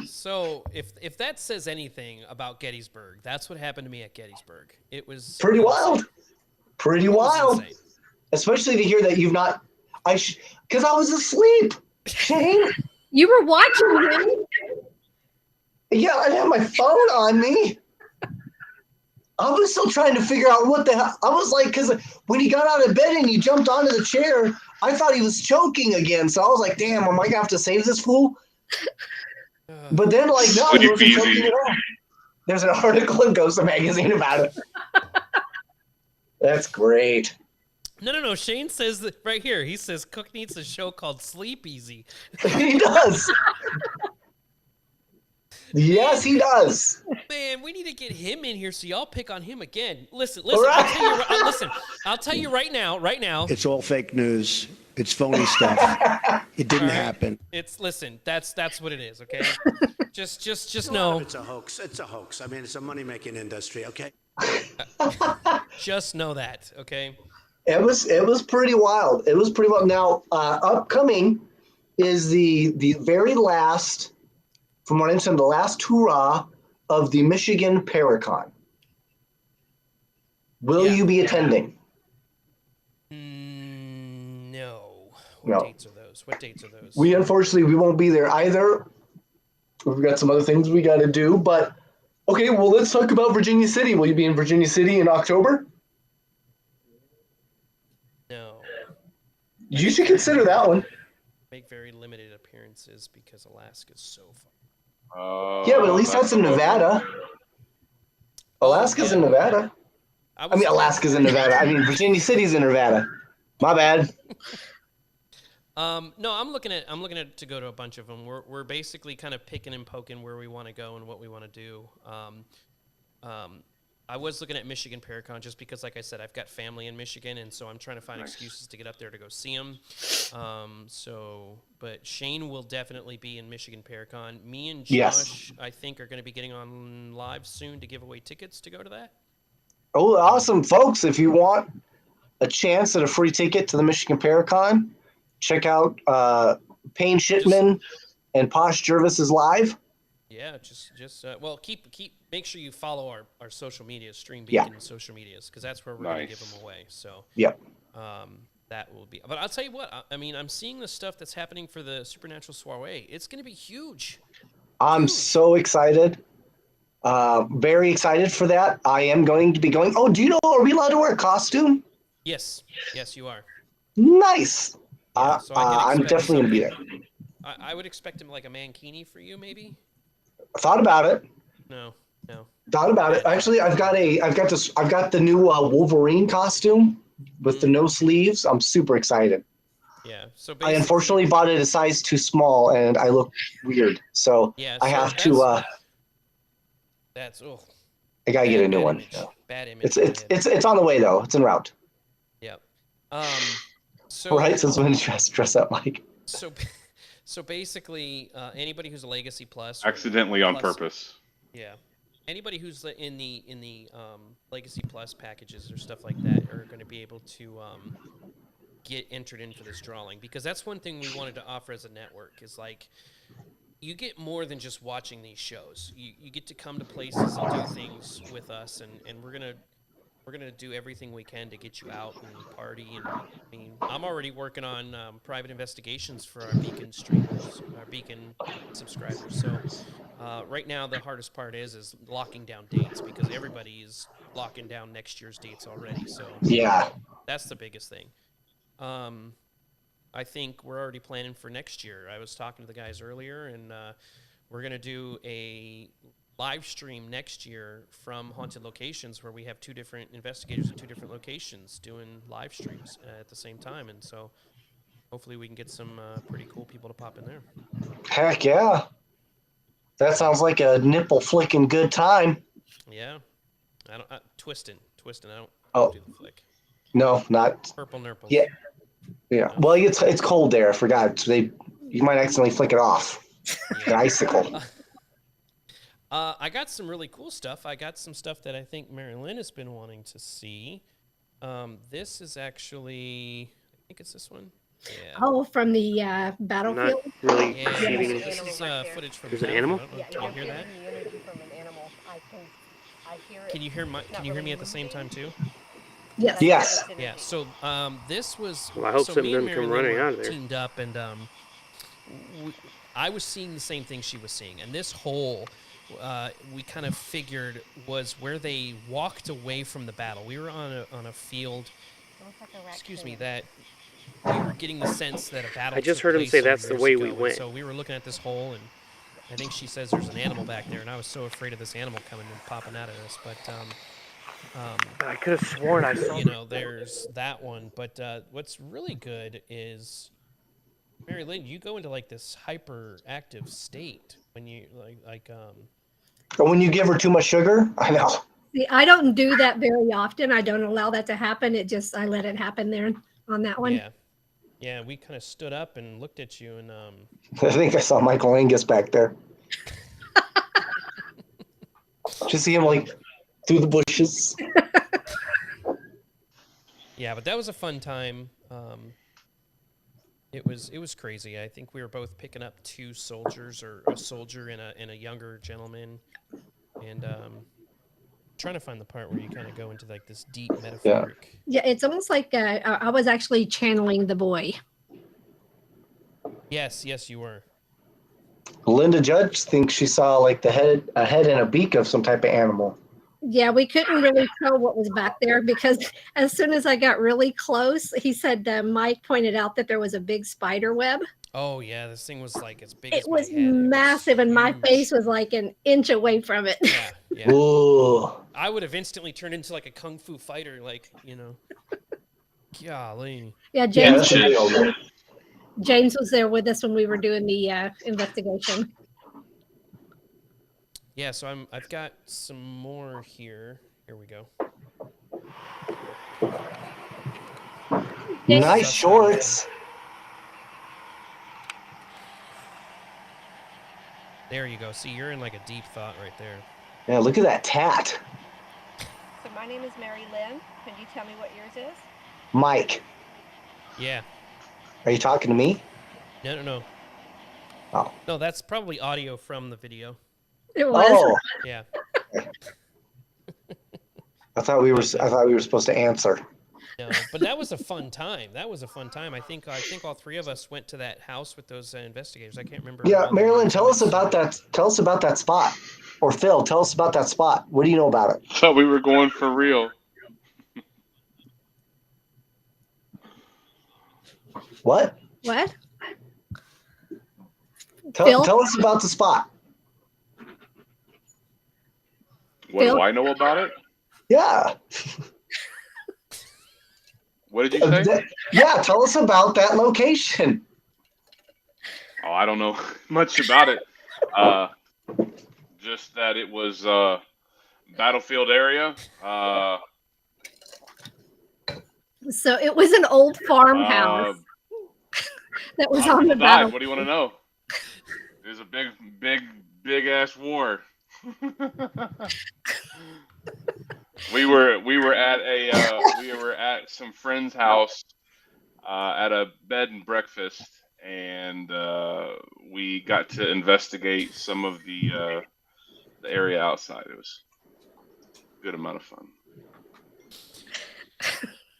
So if that says anything about Gettysburg, that's what happened to me at Gettysburg. It was Pretty insane. wild. Pretty It was wild. insane. Especially to hear that you've not. Because I was asleep, Shane. You were watching him. Yeah, I had my phone on me. I was still trying to figure out what the hell. I was like, because when he got out of bed and he jumped onto the chair, I thought he was choking again. So I was like, damn, am I gonna have to save this fool? But then, like, no, he wasn't choking at all. There's an article in Ghost Magazine about it. That's great. No. Shane says that right here. He says Cook needs a show called Speakeasy. He does. Yes, he does. Man, we need to get him in here so y'all pick on him again. Listen. Right. I'll tell you right now. It's all fake news. It's phony stuff. It didn't happen. Listen. That's what it is. Okay. just A lot know. of it's a hoax. It's a hoax. I mean, it's a money-making industry. Okay. Just know that. Okay. It was pretty wild. It was pretty wild. Now, upcoming is the very last, from what I understand, the last hurrah of the Michigan Paracon. Will you be attending? No. No. What dates are those? We unfortunately won't be there either. We've got some other things we got to do, but okay. Well, let's talk about Virginia City. Will you be in Virginia City in October? No. You should consider that one. Make very limited appearances because Alaska's so far. Yeah, but at least that's in Nevada. Alaska's in Nevada. I mean, Alaska's in Nevada. I mean, Virginia City's in Nevada. My bad. No, I'm looking at to go to a bunch of them. We're basically kind of picking and poking where we want to go and what we want to do. I was looking at Michigan Paracon just because, like I said, I've got family in Michigan, and so I'm trying to find excuses to get up there to go see them. But Shane will definitely be in Michigan Paracon. Me and Josh, I think, are going to be getting on live soon to give away tickets to go to that. Oh, awesome, folks. If you want a chance at a free ticket to the Michigan Paracon, check out Payne Shipman and Posh Jervis's live. Yeah, make sure you follow our social media, Stream Beacon social medias, because that's where we're going to give them away. So yep. That will be. But I'll tell you what. I mean, I'm seeing the stuff that's happening for the Supernatural Soiree. It's going to be huge. I'm so excited. Very excited for that. I am going to be going. Oh, do you know? Are we allowed to wear a costume? Yes, you are. Nice. Yeah, so I'm definitely gonna be there. I would expect him like a mankini for you, maybe. Thought about it. No. Thought about it. Actually, I've got the new Wolverine costume with the no sleeves. I'm super excited. Yeah. So I unfortunately bought it a size too small, and I look weird. So I have to. That's I gotta get a new one. Bad image. It's on the way though. It's en route. Yep. So right, since when did you dress that like? So basically, anybody who's a Legacy Plus, accidentally on purpose. Yeah. Anybody who's in the Legacy Plus packages or stuff like that are going to be able to get entered in for this drawing, because that's one thing we wanted to offer as a network is like you get more than just watching these shows. You get to come to places and do things with us, and we're gonna do everything we can to get you out and party. And I mean, I'm already working on private investigations for our Beacon streamers, our Beacon subscribers. So right now, the hardest part is locking down dates, because everybody is locking down next year's dates already. So yeah, that's the biggest thing. I think we're already planning for next year. I was talking to the guys earlier, and we're gonna do a live stream next year from haunted locations, where we have two different investigators in two different locations doing live streams at the same time. And so hopefully we can get some pretty cool people to pop in there. Heck yeah. That sounds like a nipple flicking good time. Yeah. Twisting. I don't Oh. do the flick. No, not. Purple nurples. Yeah. Yeah. Well, it's cold there. I forgot. So you might accidentally flick it off. An icicle. I got some really cool stuff. I got some stuff that I think MaryLynn has been wanting to see. This is actually, I think it's this one. Yeah. Oh, from the I'm battlefield. not really Yeah, receiving so it. this is footage from There's the an animal? battlefield. I don't know. Can you hear that? the energy from an animal. I hear it. Can you hear Can you hear me at the same time too? Yes. Yes. Yeah. So this was. Well, I hope so something me and doesn't come MaryLynn running were out of there. teamed up, and I was seeing the same thing she was seeing, and this hole. We kind of figured was where they walked away from the battle. We were on a field. Excuse me. That we were getting the sense that a battle. I just took heard him place say some that's the years way ago, we and went. So we were looking at this hole, and I think she says there's an animal back there, and I was so afraid of this animal coming and popping out of us. But I could have sworn I saw. you know, there's that one. But what's really good is, MaryLynn, you go into like this hyperactive state when you But when you give her too much sugar, I know. See, I don't do that very often. I don't allow that to happen. I let it happen there on that one. Yeah, we kind of stood up and looked at you, and I think I saw Michael Angus back there. Just see him like through the bushes. yeah, but that was a fun time. It was crazy. I think we were both picking up two soldiers, or a soldier and a younger gentleman, and trying to find the part where you kind of go into like this deep metaphoric. Yeah, it's almost like I was actually channeling the boy. Yes, you were. Linda Judge thinks she saw like a head and a beak of some type of animal. Yeah, we couldn't really tell what was back there because as soon as I got really close, he said Mike pointed out that there was a big spider web. Oh yeah, this thing was like as big It as my was head. It massive, and my huge. face was like an inch away from it. Yeah. Ooh. I would have instantly turned into like a kung fu fighter, like, you know. Golly. Yeah, Yeah, James. that's real. James was there with us when we were doing the investigation. Yeah, so I've got some more here. Here we go. Nice shorts. There you go. See, you're in like a deep thought right there. Yeah, look at that tat. So my name is MaryLynn. Can you tell me what yours is? Mike, Yeah. are you talking to me? No. Oh. No, that's probably audio from the video. It was. Oh, Yeah. I thought we were supposed to answer. No, but that was a fun time. I think all three of us went to that house with those investigators. I can't remember. Yeah, all the MaryLynn, names. tell us about that. Tell us about that spot. Or Phil, tell us about that spot. What do you know about it? Thought we were going for real. What? Phil? Tell us about the spot. What Phil? do I know about it? Yeah. What did you say? Yeah, tell us about that location. Oh, I don't know much about it. Just that it was battlefield area. So it was an old farmhouse that was on the Died. battle. What do you want to know? It was a big ass war. We were at some friend's house at a bed and breakfast, and we got to investigate some of the area outside. It was a good amount of fun.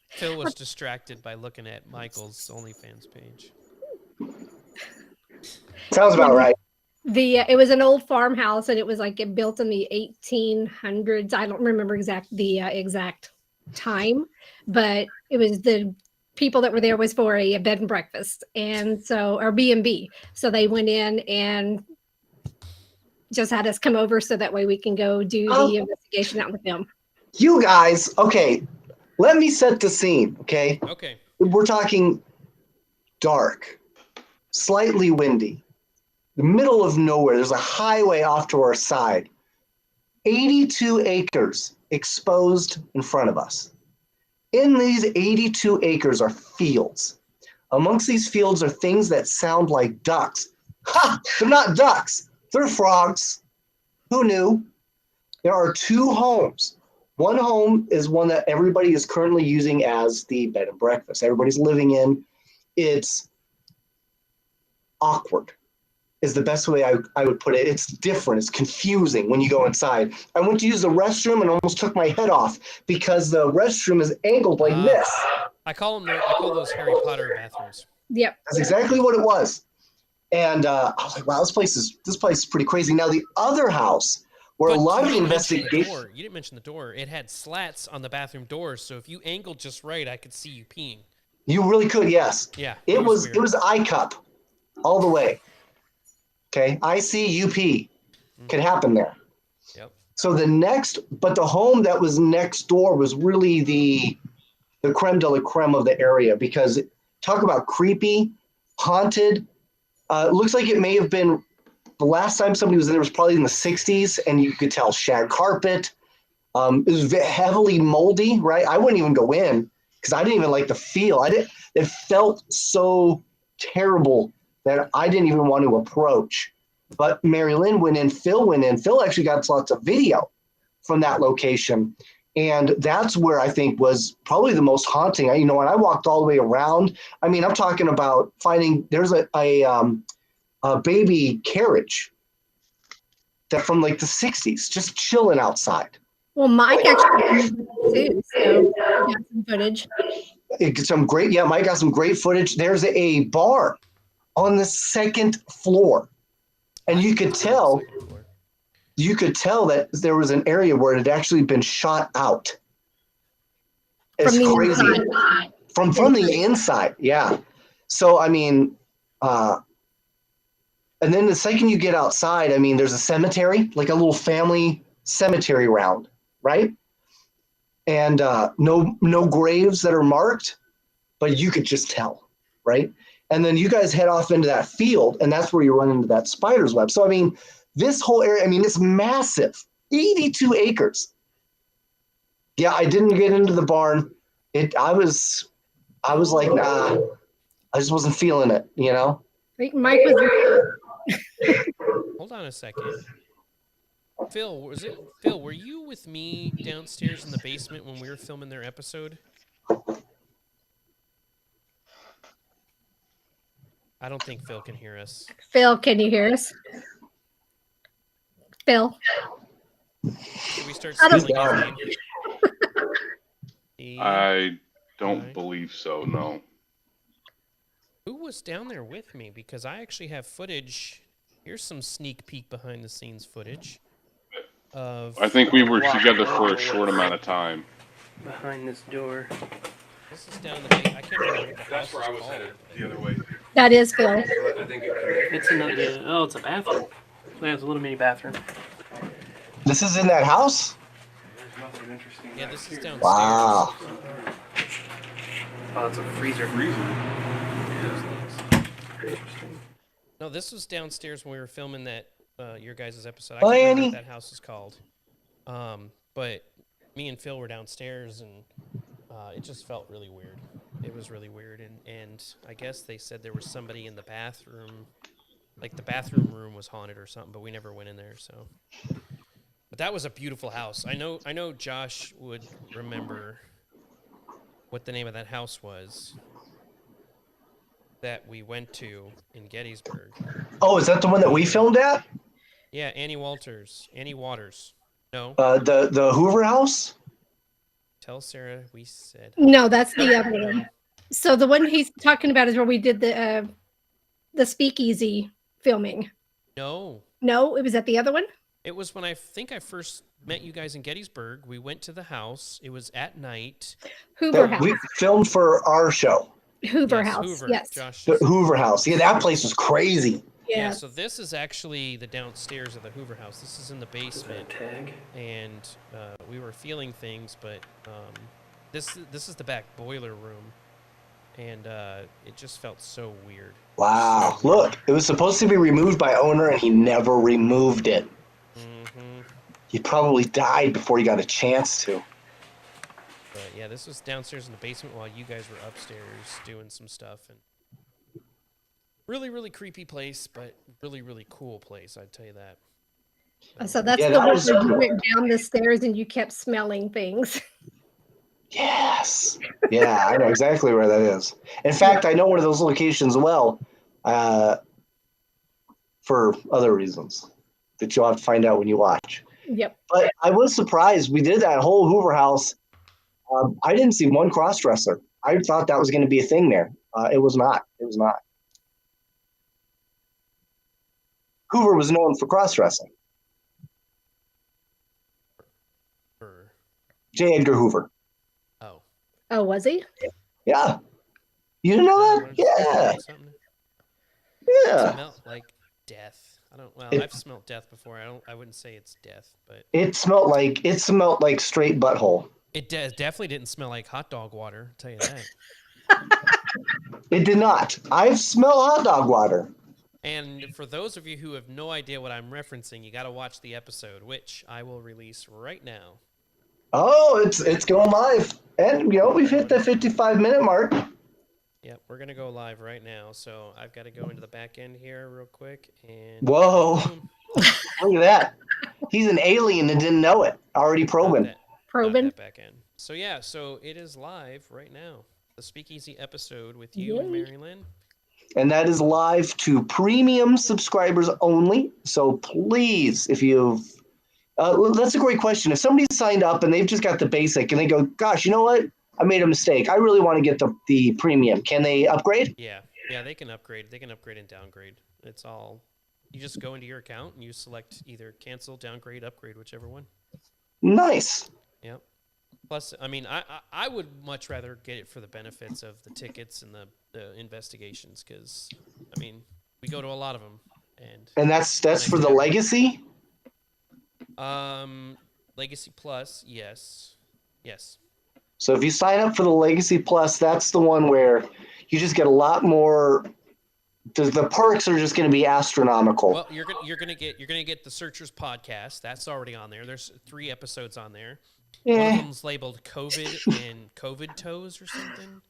Phil was distracted by looking at Michael's OnlyFans page. Sounds about right. It was an old farmhouse, and it was like built in the 1800s. I don't remember the exact time, but it was the people that were there was for a bed and breakfast, and so or B&B. So they went in and just had us come over so that way we can go do the investigation out in the film. You guys, okay, let me set the scene, okay? Okay. We're talking dark, slightly windy, the middle of nowhere. There's a highway off to our side. 82 acres exposed in front of us. In these 82 acres are fields. Amongst these fields are things that sound like ducks. Ha! They're not ducks. They're frogs. Who knew? There are 2 homes. One home is one that everybody is currently using as the bed and breakfast. Everybody's living in. It's awkward is the best way I would put it. It's different. It's confusing when you go inside. I went to use the restroom and almost took my head off because the restroom is angled like this. I call those Harry Potter bathrooms. Yep. That's exactly what it was. And I was like, wow, this place is pretty crazy. Now the other house where a lot of the investigation. You didn't mention the door. It had slats on the bathroom doors, so if you angled just right, I could see you peeing. You really could, yes. Yeah. It was I cup all the way. Okay, ICUP could happen there. Yep. So the home that was next door was really the creme de la creme of the area because talk about creepy, haunted. It looks like it may have been the last time somebody was there was probably in the 60s, and you could tell shag carpet. It was heavily moldy, right? I wouldn't even go in because I didn't even like the feel. It felt so terrible that I didn't even want to approach. But MaryLynn went in, Phil went in. Phil actually got lots of video from that location. And that's where I think was probably the most haunting. When I walked all the way around, I mean, I'm talking about finding, there's a baby carriage that from like the 60s, just chilling outside. Well, Mike actually too, so we got some footage. Mike got some great footage. There's a bar on the 2nd floor. And you could tell that there was an area where it had actually been shot out. It's crazy. Inside. From the inside, yeah. So, I mean, and then the second you get outside, I mean, there's a cemetery, like a little family cemetery round, right? And no graves that are marked, but you could just tell, right? And then you guys head off into that field, and that's where you run into that spider's web. So, I mean, this whole area, I mean, it's massive, 82 acres. Yeah, I didn't get into the barn. I was like, nah, I just wasn't feeling it, I think Mike was. Hold on a second. Phil, were you with me downstairs in the basement when we were filming their episode? I don't think Phil can hear us. Phil, can you hear us? Phil. Should we start spelling his name? I don't believe so, no. Who was down there with me? Because I actually have footage. Here's some sneak peek behind the scenes footage. I think we were together for a short amount of time. Behind this door. This is down the bay. I can't remember what the That's house where I is was called. headed, the other way. That is Phil. I think It's another. Oh, it's a bathroom. It's a little mini bathroom. This is in that house? there's nothing interesting. Yeah, this is downstairs. Wow. Oh, it's a freezer. No, this was downstairs when we were filming that your guys' episode. I Oh, can't remember Annie. what that house is called. But me and Phil were downstairs, and it just felt really weird. It was really weird, and I guess they said there was somebody in the bathroom, like the bathroom room was haunted or something, but we never went in there. So, but that was a beautiful house. I know Josh would remember what the name of that house was that we went to in Gettysburg. Oh, is that the one that we filmed at? Yeah, Annie Waters. No, The Hoover House? tell Sarah we said. No, that's the other one. So the one he's talking about is where we did the Speakeasy filming. No, No, it was at the other one. it was when I think I first met you guys in Gettysburg. We went to the house. It was at night. Hoover That House. we filmed for our show. Hoover Yes, House. Hoover. Yes. Josh. The Hoover House. Yeah, that place was crazy. Yeah, Yeah. so this is actually the downstairs of the Hoover House. This is in the basement, Tag. and we were feeling things, but this is the back boiler room, and it just felt so weird. Wow. Look, it was supposed to be removed by owner, and he never removed it. Mm-hmm. He probably died before he got a chance to. But yeah, this was downstairs in the basement while you guys were upstairs doing some stuff, and really, really creepy place, but really, really cool place. I'd tell you that. So that's Yeah, the that one was where you cool. went down the stairs and you kept smelling things. Yes. Yeah, I know exactly where that is. In fact, I know one of those locations well, for other reasons that you'll have to find out when you watch. Yep. But I was surprised. We did that whole Hoover house. I didn't see one cross-dresser. I thought that was going to be a thing there. It was not. It was not. Hoover was known for cross-dressing. Or, J. Edgar Hoover. oh. Oh, was he? Yeah. You didn't know that? Yeah. Yeah. Smell like death. I don't. Well, It- I've smelled death before. I wouldn't say it's death, but It smelled like straight butthole. it definitely didn't smell like hot dog water. I'll tell you that. It did not. I've smelled hot dog water. And for those of you who have no idea what I'm referencing, you got to watch the episode, which I will release right now. Oh, it's going live. And we've hit the 55-minute mark. Yep, we're gonna go live right now. So I've got to go into the back end here real quick and Whoa. boom. Look at that. He's an alien and didn't know it. Already probing. Not Probing. that back end. So yeah, so it is live right now. The Speakeasy episode with you and Yay. MaryLynn. And that is live to premium subscribers only. So please, if you've that's a great question. If somebody signed up and they've just got the basic and they go, gosh, you know what? I made a mistake. I really want to get the premium. Can they upgrade? Yeah, they can upgrade. They can upgrade and downgrade. It's all. You just go into your account and you select either cancel, downgrade, upgrade, whichever one. Nice. Yep. Plus, I mean, I would much rather get it for the benefits of the tickets and the investigations because, I mean, we go to a lot of them. And that's for the legacy? Legacy Plus, yes. Yes. So if you sign up for the Legacy Plus, that's the one where you just get a lot more. The perks are just going to be astronomical. Well, you're gonna get the Searchers podcast. That's already on there. There's 3 episodes on there. One of them's labeled COVID and COVID toes or something.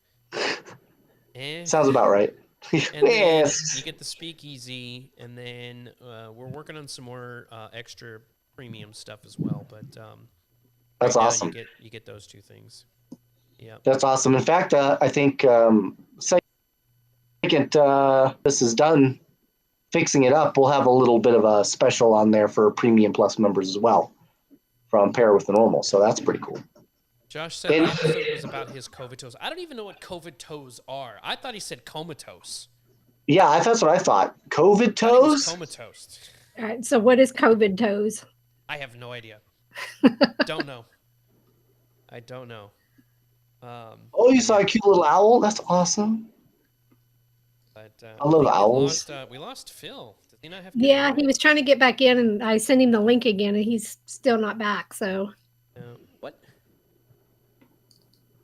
Sounds about right. And then Yes. you get the Speakeasy, and then we're working on some more extra premium stuff as well. But That's right now awesome. You get those 2 things. Yeah. That's awesome. In fact, I think second this is done, fixing it up, we'll have a little bit of a special on there for Premium Plus members as well from Pair with the Normal. So that's pretty cool. Josh said the episode was about his COVID toes. I don't even know what COVID toes are. I thought he said comatose. Yeah, that's what I thought. COVID I thought it toes? was comatose. All right. So what is COVID toes? I have no idea. Don't know. I don't know. Oh, you saw a cute little owl? That's awesome. But I love think owls. We lost Phil. Did he not have? Yeah, he was trying to get back in, and I sent him the link again, and he's still not back. So What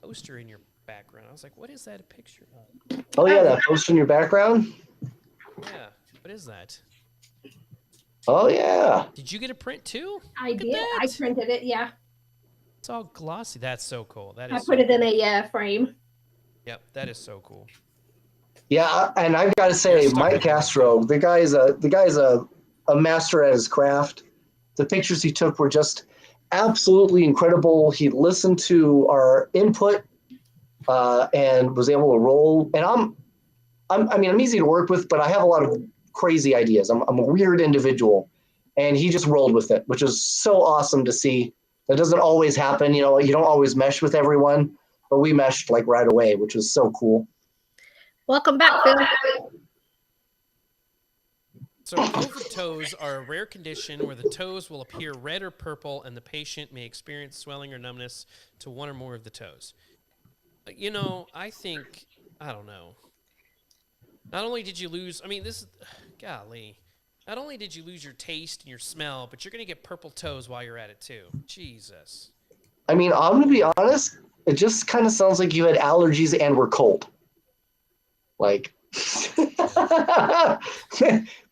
poster in your background? I was like, what is that a picture of? Oh, yeah, that poster in your background? Yeah. What is that? Oh, yeah. Did you get a print too? I Look at did. I that. printed it. Yeah, It's all glossy. That's so cool. That is. I so put it in cool. a frame. Yep, that is so cool. Yeah, and I've got to say, You're stuck Mike with it. Castro, the guy's a master at his craft. The pictures he took were just absolutely incredible. He listened to our input and was able to roll. And I'm easy to work with, but I have a lot of crazy ideas. I'm a weird individual, and he just rolled with it, which is so awesome to see. That doesn't always happen. You don't always mesh with everyone, but we meshed like right away, which was so cool. Welcome back, Phil. So COVID toes are a rare condition where the toes will appear red or purple, and the patient may experience swelling or numbness to one or more of the toes. I think, I don't know. Not only did you lose, golly. Not only did you lose your taste and your smell, but you're going to get purple toes while you're at it too. Jesus. I'm going to be honest. It just kind of sounds like you had allergies and were cold. Like,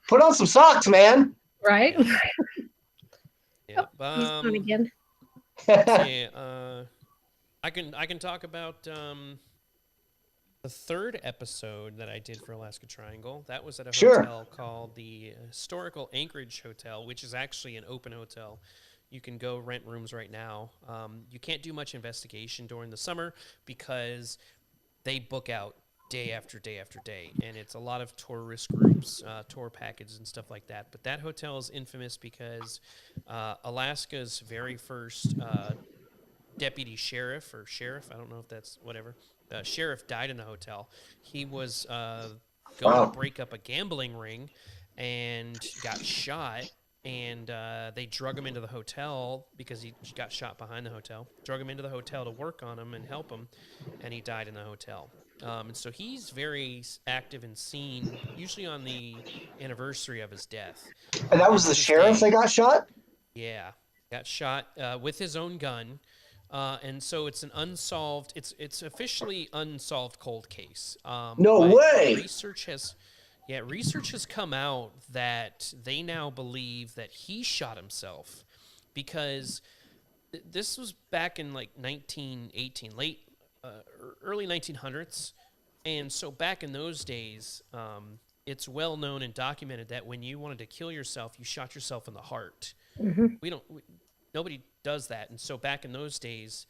put on some socks, man. Right? Yeah. He's on again. Yeah. I can talk about the third episode that I did for Alaska Triangle. That was at a Sure. hotel called the Historical Anchorage Hotel, which is actually an open hotel. You can go rent rooms right now. You can't do much investigation during the summer because they book out day after day after day, and it's a lot of tourist groups, tour packages and stuff like that. But that hotel is infamous because Alaska's very first deputy sheriff or sheriff, I don't know if that's whatever, sheriff died in the hotel. He was going to break up a gambling ring and got shot, and they drug him into the hotel because he got shot behind the hotel. Drug him into the hotel to work on him and help him, and he died in the hotel. And so he's very active and seen, usually on the anniversary of his death. And that was the sheriff that got shot? Yeah, got shot with his own gun. And so it's an unsolved, it's officially unsolved cold case. No way! Research has come out that they now believe that he shot himself because this was back in like 1918, early 1900s. And so back in those days, it's well known and documented that when you wanted to kill yourself, you shot yourself in the heart. Mm-hmm. Nobody does that. And so back in those days,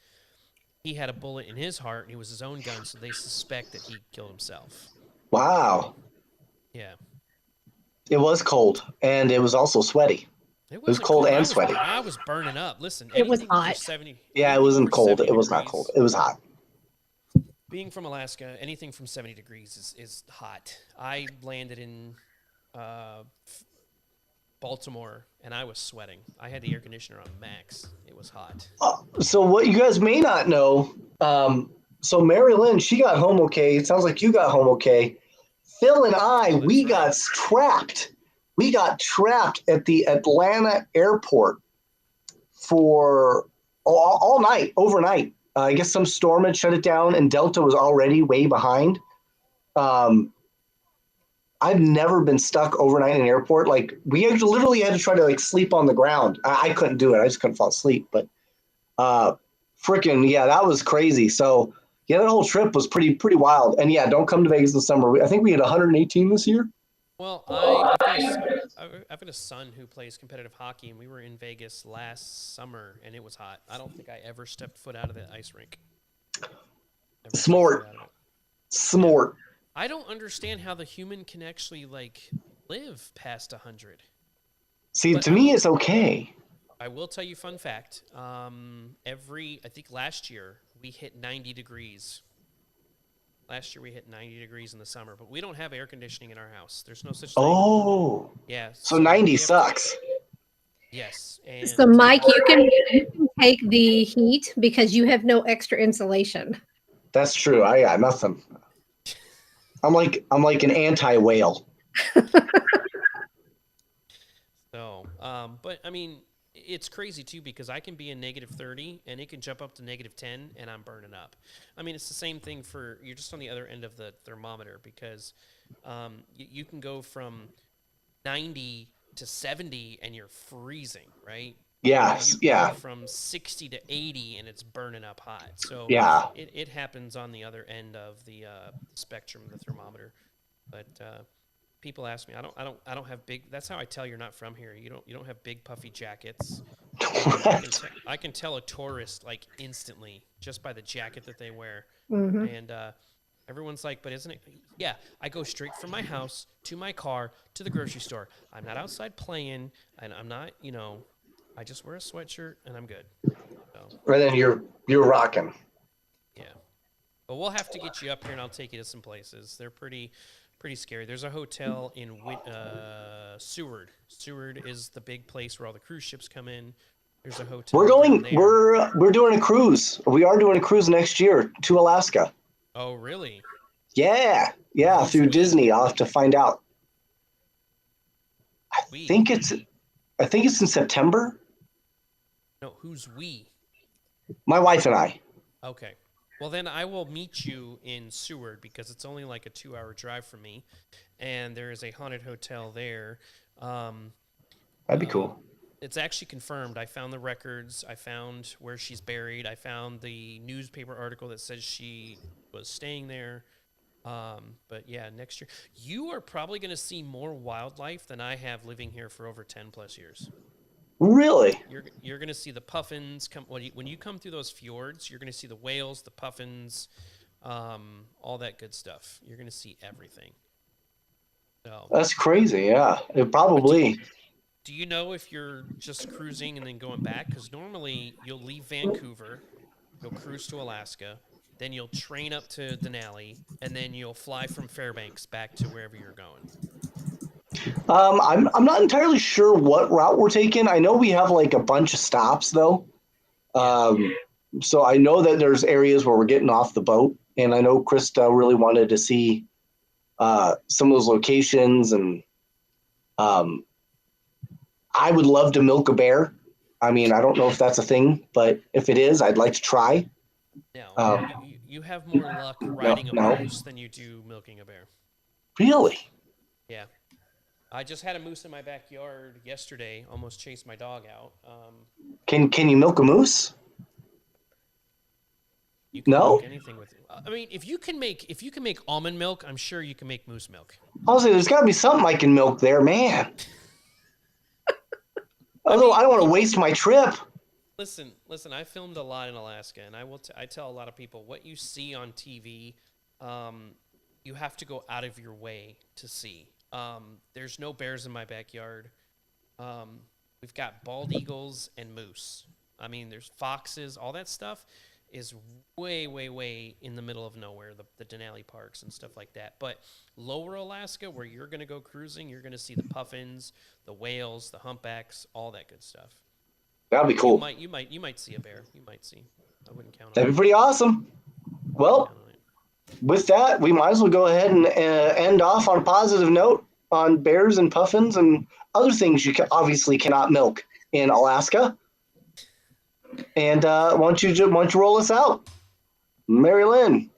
he had a bullet in his heart and it was his own gun. So they suspect that he killed himself. Wow. Yeah. It was cold, and it was also sweaty. It was cold and sweaty. I was burning up. Listen, it was anything over hot. 70. Yeah, it wasn't cold. 70 It was not degrees. cold. It was hot. Being from Alaska, anything from 70 degrees is hot. I landed in Baltimore, and I was sweating. I had the air conditioner on max. It was hot. So what you guys may not know, so MaryLynn, she got home okay. It sounds like you got home okay. Phil and I, we got trapped. We got trapped at the Atlanta airport for all night, overnight. I guess some storm had shut it down, and Delta was already way behind. I've never been stuck overnight in an airport. Like, we literally had to try to like sleep on the ground. I couldn't do it. I just couldn't fall asleep. But freaking, yeah, that was crazy. So yeah, that whole trip was pretty wild. And yeah, don't come to Vegas in the summer. I think we had 118 this year. Well, I've got a son who plays competitive hockey, and we were in Vegas last summer, and it was hot. I don't think I ever stepped foot out of the ice rink. Smart. I don't understand how the human can actually like live past 100. See, but to me, it's okay. I will tell you a fun fact. I think last year we hit 90 degrees. Last year we hit 90 degrees in the summer, but we don't have air conditioning in our house. There's no such thing. Oh. Yeah. So 90 sucks. Yes. And so Mike, you can take the heat because you have no extra insulation. That's true. I got nothing. I'm like an anti-whale. So, but I mean, it's crazy too because I can be in negative 30 and it can jump up to negative 10 and I'm burning up. I mean, it's the same thing you're just on the other end of the thermometer because you can go from 90 to 70 and you're freezing, right? Yeah, yeah. From 60 to 80 and it's burning up hot. So yeah, it happens on the other end of the spectrum of the thermometer. But people ask me, I don't have big. That's how I tell you're not from here. You don't have big puffy jackets. I can tell a tourist like instantly just by the jacket that they wear. Mm-hmm. And everyone's like, but isn't it? Yeah, I go straight from my house to my car to the grocery store. I'm not outside playing, and I'm not, I just wear a sweatshirt and I'm good. So, right then, you're rocking. Yeah, but we'll have to get you up here, and I'll take you to some places. They're pretty scary. There's a hotel in Seward. Seward is the big place where all the cruise ships come in. There's a hotel. We're doing a cruise. We are doing a cruise next year to Alaska. Oh, really? Yeah, through Disney. I'll have to find out. I think it's in September. No, who's we? My wife and I. Okay. Well, then I will meet you in Seward because it's only like a 2-hour drive from me, and there is a haunted hotel there. That'd be cool. It's actually confirmed. I found the records. I found where she's buried. I found the newspaper article that says she was staying there. But yeah, next year you are probably going to see more wildlife than I have living here for over 10 plus years. Really? You're going to see the puffins come when you come through those fjords. You're going to see the whales, the puffins, all that good stuff. You're going to see everything. So, That's crazy. Yeah, it probably. do you know if you're just cruising and then going back? Because normally you'll leave Vancouver, you'll cruise to Alaska, then you'll train up to Denali, and then you'll fly from Fairbanks back to wherever you're going. I'm not entirely sure what route we're taking. I know we have like a bunch of stops though. So I know that there's areas where we're getting off the boat, and I know Krista really wanted to see some of those locations, and I would love to milk a bear. I mean, I don't know if that's a thing, but if it is, I'd like to try. No, you have more luck riding a moose than you do milking a bear. Really? Yeah. I just had a moose in my backyard yesterday. Almost chased my dog out. Can you milk a moose? You can No? make anything with it. I mean, if you can make almond milk, I'm sure you can make moose milk. Honestly, there's got to be something I can milk there, man. Although I don't want to waste my trip. Listen. I filmed a lot in Alaska, and I tell a lot of people what you see on TV, you have to go out of your way to see. There's no bears in my backyard. We've got bald eagles and moose. I mean, there's foxes. All that stuff is way, way, way in the middle of nowhere, the Denali parks and stuff like that. But lower Alaska, where you're going to go cruising, you're going to see the puffins, the whales, the humpbacks, all that good stuff. That'd be cool. You might see a bear. You might see. I wouldn't count on it. That'd be pretty awesome. Well, with that, we might as well go ahead and end off on a positive note on bears and puffins and other things you obviously cannot milk in Alaska. And why don't you roll us out, MaryLynn?